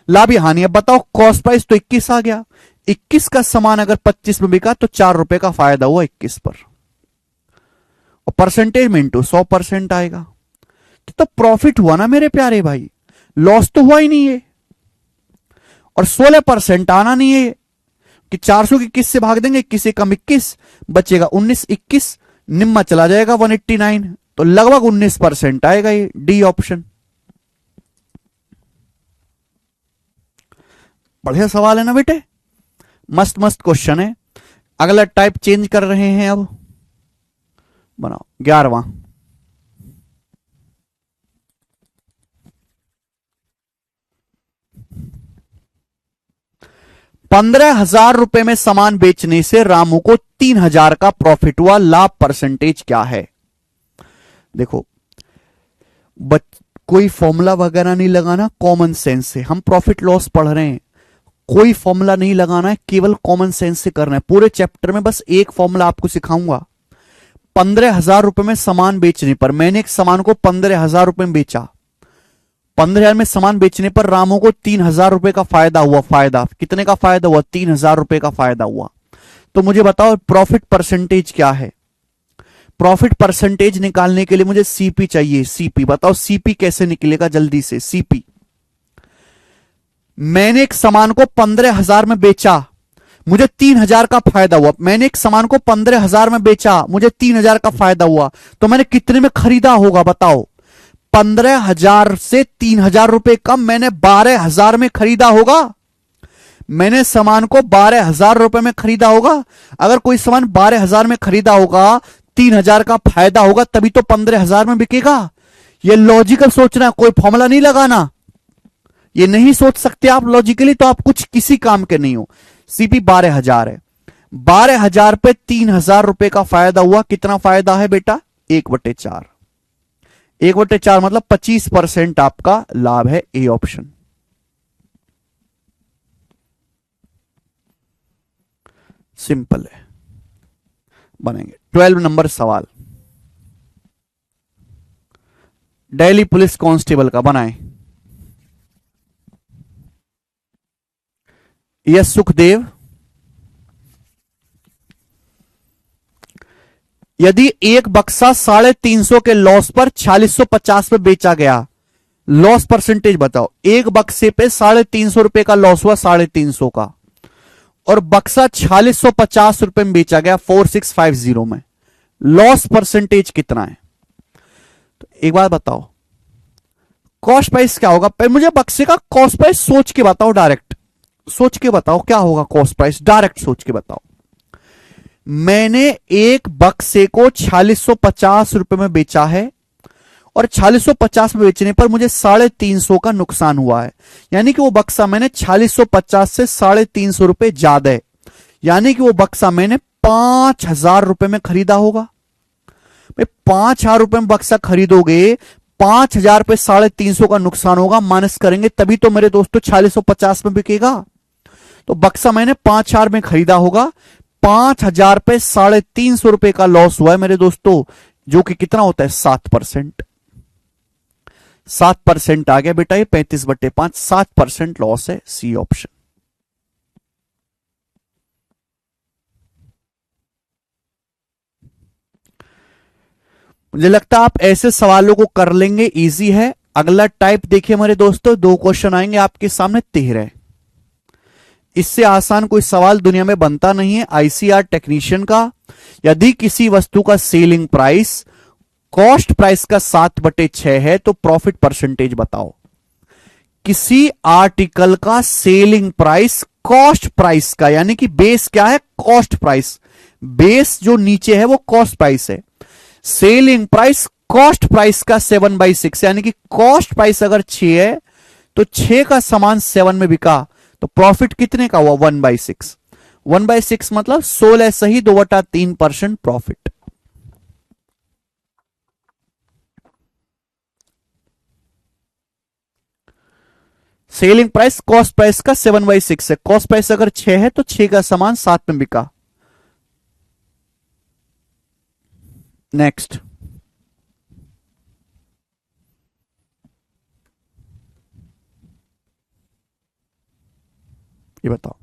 लाभ या हानि, अब बताओ। कॉस्ट प्राइस तो 21 आ गया, 21 का सामान अगर 25 में बिका तो 4 रुपए का फायदा हुआ 21 पर, और परसेंटेज में इंटू 100% आएगा, तो प्रॉफिट हुआ ना मेरे प्यारे भाई, लॉस तो हुआ ही नहीं है। और 16% आना नहीं है कि 400 की 21 से भाग देंगे, 21 से कम 21 बचेगा 19, 21 निम्मा चला जाएगा 189, तो लगभग 19% आएगा, ये डी ऑप्शन। बढ़िया सवाल है ना बेटे, मस्त मस्त क्वेश्चन है। अगला टाइप चेंज कर रहे हैं, अब बनाओ 11वां। 15,000 रुपए में सामान बेचने से रामू को 3,000 का प्रॉफिट हुआ, लाभ परसेंटेज क्या है? देखो कोई फॉर्मूला वगैरह नहीं लगाना, कॉमन सेंस से। हम प्रॉफिट लॉस पढ़ रहे हैं, कोई फॉर्मूला नहीं लगाना है, केवल कॉमन सेंस से करना है। पूरे चैप्टर में बस एक फॉर्मूला आपको सिखाऊंगा। 15,000 रुपए में सामान बेचने पर, मैंने एक सामान को 15,000 रुपए में बेचा, 15,000 में सामान बेचने पर रामू को 3,000 रुपए का फायदा हुआ। फायदा कितने का फायदा हुआ? 3,000 रुपए का फायदा हुआ। तो मुझे बताओ प्रॉफिट परसेंटेज क्या है? प्रॉफिट परसेंटेज निकालने के लिए मुझे सीपी चाहिए। सीपी बताओ, सीपी कैसे निकलेगा जल्दी से? सीपी, मैंने एक सामान को 15,000 में बेचा, मुझे 3,000 का फायदा हुआ। मैंने एक सामान को 15,000 में बेचा, मुझे 3,000 का फायदा हुआ, तो मैंने कितने में खरीदा होगा बताओ? 15,000 से 3,000 रुपए कम मैंने 12,000 में खरीदा होगा। मैंने सामान को 12,000 रुपए में खरीदा होगा। अगर कोई सामान 12,000 में खरीदा होगा, 3,000 का फायदा होगा, तभी तो 15,000 में बिकेगा। ये लॉजिकल सोचना, कोई फॉर्मूला नहीं लगाना। ये नहीं सोच सकते आप लॉजिकली तो आप कुछ किसी काम के नहीं हो। सीपी 12,000 है, 12,000 पे 3,000 रुपए का फायदा हुआ। कितना फायदा है बेटा? 1/4। 1/4 मतलब 25% आपका लाभ है। ए ऑप्शन सिंपल है, बनेंगे। 12 नंबर सवाल, दिल्ली पुलिस कांस्टेबल का बनाए। यस सुखदेव, यदि एक बक्सा 350 के लॉस पर 4650 पे बेचा गया, लॉस परसेंटेज बताओ। एक बक्से पे 350 रुपए का लॉस हुआ, 350 का, और बक्सा 4650 रुपए में बेचा गया 4650 में, लॉस परसेंटेज कितना है? तो एक बात बताओ, कॉस्ट प्राइस क्या होगा? पहले मुझे बक्से का कॉस्ट प्राइस सोच के बताओ, डायरेक्ट सोच के बताओ क्या होगा कॉस्ट प्राइस, डायरेक्ट सोच के बताओ। मैंने एक बक्से को 4650 रुपए में बेचा है और 4650 में बेचने पर मुझे 350 का नुकसान हुआ है। यानी कि वो बक्सा मैंने 4650 से 350 रुपए ज्यादा है, यानी कि वो बक्सा मैंने 5,000 रुपए में खरीदा होगा। 5,000 रुपए में बक्सा खरीदोगे, 5,000 पे 350 का नुकसान होगा, माइनस करेंगे तभी तो मेरे दोस्तों 4650 में बिकेगा। तो बक्सा मैंने 5,000 में खरीदा होगा, 5,000 पे 350 रुपए का लॉस हुआ है मेरे दोस्तों, जो कि कितना होता है? 7%। 7% आ गया बेटा, ये 35/5, 7% लॉस है। C option. मुझे लगता है आप ऐसे सवालों को कर लेंगे, इजी है। अगला टाइप देखिए मेरे दोस्तों, 2 क्वेश्चन आएंगे आपके सामने, 13। इससे आसान कोई सवाल दुनिया में बनता नहीं है। आईसीआर टेक्नीशियन का, यदि किसी वस्तु का सेलिंग प्राइस कॉस्ट प्राइस का 7/6 है तो प्रॉफिट परसेंटेज बताओ। किसी आर्टिकल का सेलिंग प्राइस कॉस्ट प्राइस का, यानी कि बेस क्या है? Cost price. बेस जो नीचे है वो कॉस्ट प्राइस है। सेलिंग प्राइस कॉस्ट प्राइस का 7/6, यानी कि कॉस्ट प्राइस अगर 6 है तो 6 का सामान 7 में बिका, तो प्रॉफिट कितने का हुआ? 1/6। 1/6 मतलब 16 सही 2/3% profit. Selling price cost price का 7/6 है। कॉस्ट प्राइस अगर 6 है तो 6 का सामान 7 में बिका। नेक्स्ट, ये बताओ।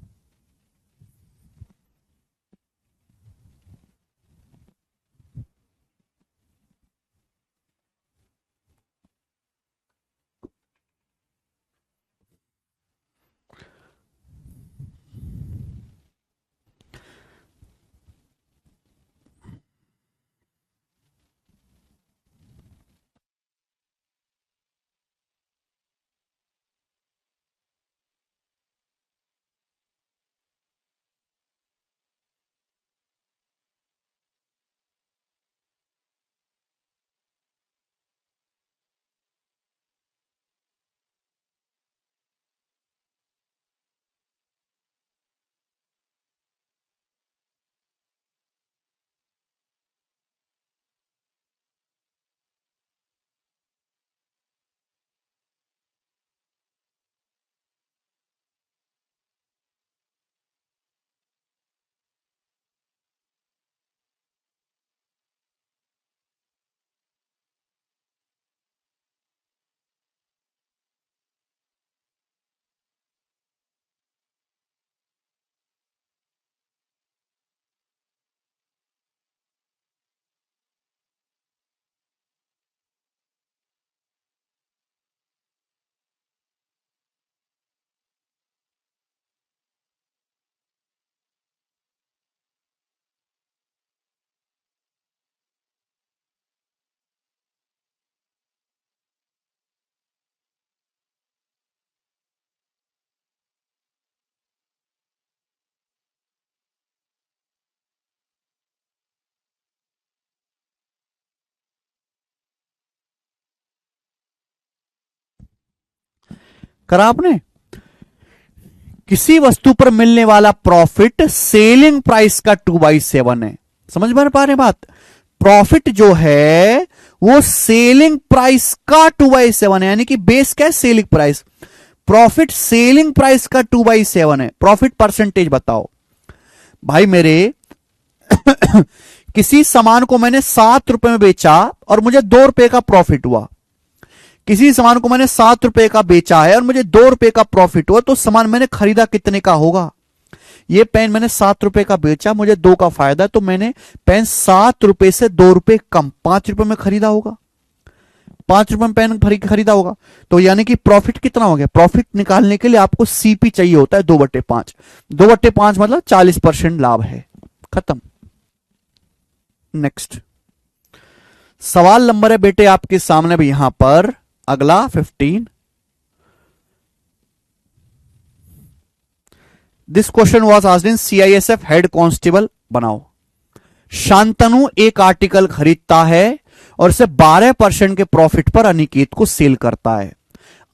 करा आपने? किसी वस्तु पर मिलने वाला प्रॉफिट सेलिंग प्राइस का 2/7 है। समझ में पा रहे बात? प्रॉफिट जो है वो सेलिंग प्राइस का 2/7 है, यानी कि बेस क्या है? Selling price. Profit selling price का 2/7 है। प्रॉफिट परसेंटेज बताओ भाई मेरे। किसी सामान को मैंने 7 रुपए में बेचा और मुझे 2 रुपए का प्रॉफिट हुआ। किसी सामान को मैंने 7 रुपए का बेचा है और मुझे 2 रुपए का प्रॉफिट हुआ, तो सामान मैंने खरीदा कितने का होगा? ये पेन मैंने 7 रुपए का बेचा, मुझे 2 का फायदा, तो मैंने पेन 7 रुपए से 2 रुपए कम 5 रुपए में खरीदा होगा। 5 रुपए में पेन खरीदा होगा, तो यानी कि प्रॉफिट कितना हो गया? प्रॉफिट निकालने के लिए आपको सीपी चाहिए होता है 2/5। 2/5 मतलब 40% लाभ है। खत्म। नेक्स्ट सवाल नंबर है बेटे आपके सामने भी यहां पर अगला 15। This question was asked in CISF head constable बनाओ। शांतनु एक आर्टिकल खरीदता है और इसे 12% के प्रॉफिट पर अनिकेत को सेल करता है।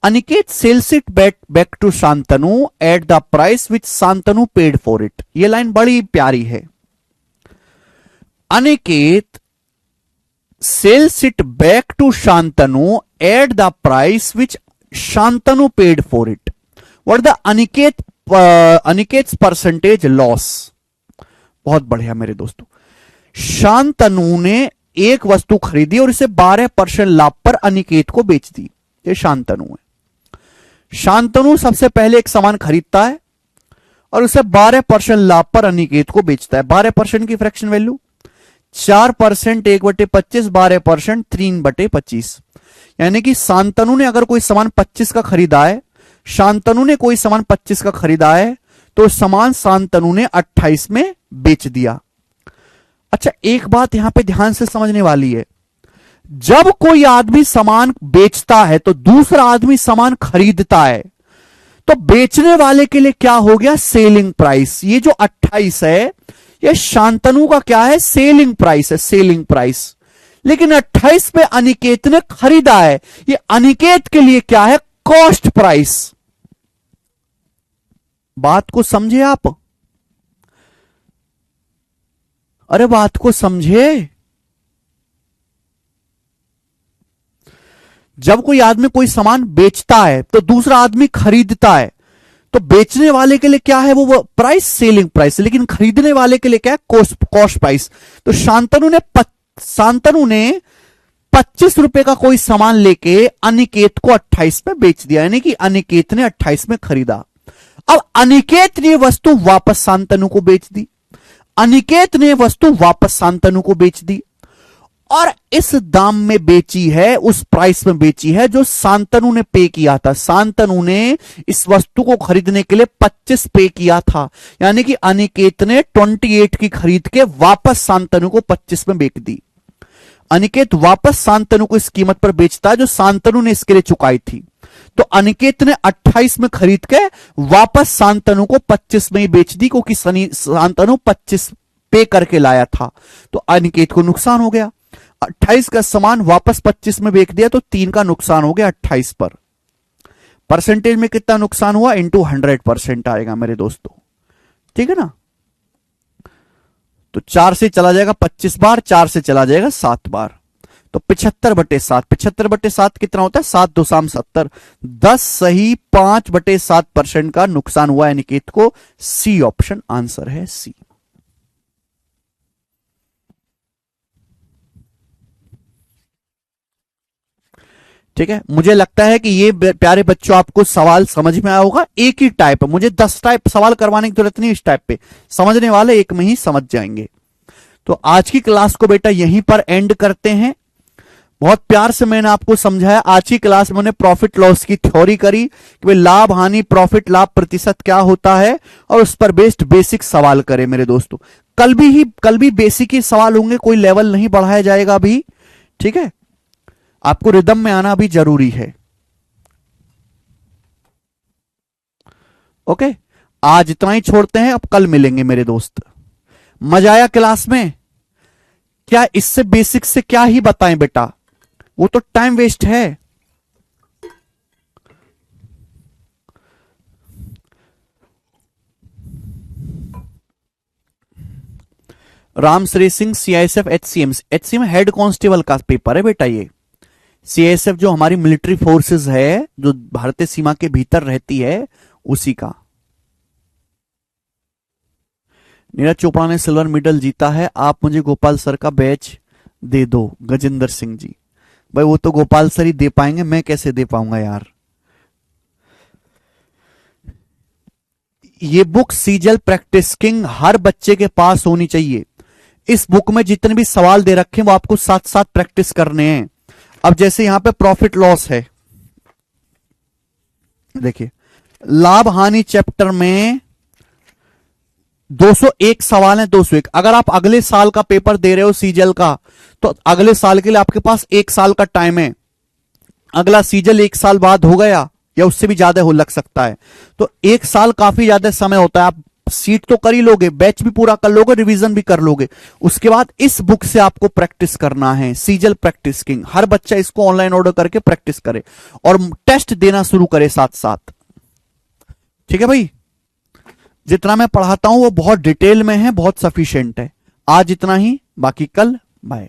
Aniket sells it back to Shantanu at the price which Shantanu paid for it. यह लाइन बड़ी प्यारी है। Aniket sells it back to Shantanu at the price which Shantanu paid for it. What the Aniket percentage loss. बहुत बढ़िया मेरे दोस्तों। शांतनु ने एक वस्तु खरीदी और इसे 12% लाभ पर अनिकेत को बेच दी। ये शांतनु है। शांतनु सबसे पहले एक सामान खरीदता है और उसे 12% लाभ पर अनिकेत को बेचता है। 12% की फ्रैक्शन वैल्यू 4%, 1/25, 12%, 3/25। यानी कि शांतनु ने अगर कोई सामान 25 का खरीदा है, शांतनु ने कोई सामान 25 का खरीदा है, तो सामान शांतनु ने 28 में बेच दिया। अच्छा, एक बात यहां पे ध्यान से समझने वाली है। जब कोई आदमी सामान बेचता है तो दूसरा आदमी सामान खरीदता है, तो बेचने वाले के लिए क्या हो गया? Selling price. ये जो 28 है ये शांतनु का क्या है? सेलिंग प्राइस है, सेलिंग प्राइस। लेकिन 28 पे अनिकेत ने खरीदा है, ये अनिकेत के लिए क्या है? Cost price. बात को समझे आप? अरे बात को समझे। जब कोई आदमी कोई सामान बेचता है तो दूसरा आदमी खरीदता है, तो बेचने वाले के लिए क्या है? वो प्राइस, सेलिंग प्राइस। लेकिन खरीदने वाले के लिए क्या है? Cost price. तो शांतनु ने 25 रुपए का कोई सामान लेके अनिकेत को 28 में बेच दिया, यानी कि अनिकेत ने 28 में खरीदा। अब अनिकेत ने वस्तु वापस शांतनु को बेच दी। अनिकेत ने वस्तु वापस शांतनु को बेच दी और इस दाम में बेची है, उस प्राइस में बेची है जो शांतनु ने पे किया था। शांतनु ने इस वस्तु को खरीदने के लिए 25 पे किया था, यानी कि अनिकेत ने 28 की खरीद के वापस शांतनु को 25 में बेच दी। अनिकेत वापस शांतनु को इस कीमत पर बेचता है जो शांतनु ने इसके लिए चुकाई थी। तो अनिकेत ने 28 में खरीद के वापस शांतनु को 25 में ही बेच दी, क्योंकि शांतनु 25 पे करके लाया था। तो अनिकेत को नुकसान हो गया। 28 का सामान वापस 25 में बेच दिया, तो 3 का नुकसान हो गया 28 पर। परसेंटेज में कितना नुकसान हुआ? इंटू 100% आएगा मेरे दोस्तों। ठीक है ना? तो 4 से चला जाएगा 25 बार, 4 से चला जाएगा 7 बार, तो 75/7। 75/7 कितना होता है? 7 2 70। 10 सही 5/7% का नुकसान हुआ अनिकेत को। सी ऑप्शन आंसर है, सी। ठीक है, मुझे लगता है कि ये प्यारे बच्चों आपको सवाल समझ में आया होगा। एक ही टाइप है, मुझे 10 टाइप सवाल करवाने की जरूरत नहीं। इस टाइप पे समझने वाले एक में ही समझ जाएंगे। तो आज की क्लास को बेटा यहीं पर एंड करते हैं। बहुत प्यार से मैंने आपको समझाया। आज की क्लास में मैंने प्रॉफिट लॉस की थ्योरी करी कि भाई लाभ हानि, प्रॉफिट लाभ प्रतिशत क्या होता है, और उस पर बेस्ड बेसिक सवाल करे मेरे दोस्तों। कल भी बेसिक ही सवाल होंगे, कोई लेवल नहीं बढ़ाया जाएगा अभी। ठीक है, आपको रिदम में आना भी जरूरी है। ओके, आज इतना ही छोड़ते हैं, अब कल मिलेंगे मेरे दोस्त। मजा आया क्लास में? क्या इससे बेसिक से क्या ही बताएं बेटा, वो तो टाइम वेस्ट है। Ram's racing, CISF, HCM. HCM head constable का पेपर है बेटा ये। सीआईएसएफ जो हमारी मिलिट्री फोर्सेस है, जो भारतीय सीमा के भीतर रहती है, उसी का। नीरज चोपड़ा ने सिल्वर मेडल जीता है, आप मुझे गोपाल सर का बैच दे दो। गजेंद्र सिंह जी, भाई वो तो गोपाल सर ही दे पाएंगे, मैं कैसे दे पाऊंगा यार। ये बुक सीजल प्रैक्टिस किंग हर बच्चे के पास होनी चाहिए। इस बुक में जितने भी सवाल दे रखे हैं वो आपको साथ साथ प्रैक्टिस करने हैं। अब जैसे यहां पे प्रॉफिट लॉस है, देखिए लाभ हानि चैप्टर में 201 सवाल है, 201। अगर आप अगले साल का पेपर दे रहे हो सीजल का, तो अगले साल के लिए आपके पास 1 साल का टाइम है। अगला सीजल 1 साल बाद हो गया या उससे भी ज्यादा हो लग सकता है, तो 1 साल काफी ज्यादा समय होता है। आप सीट तो कर ही लोगे, बैच भी पूरा कर लोगे, रिवीजन भी कर लोगे। उसके बाद इस बुक से आपको प्रैक्टिस करना है, सीजल प्रैक्टिस किंग। हर बच्चा इसको ऑनलाइन ऑर्डर करके प्रैक्टिस करे और टेस्ट देना शुरू करे साथ साथ। ठीक है भाई, जितना मैं पढ़ाता हूं वो बहुत डिटेल में है, बहुत सफिशिएंट है। आज इतना ही, बाकी कल। बाय।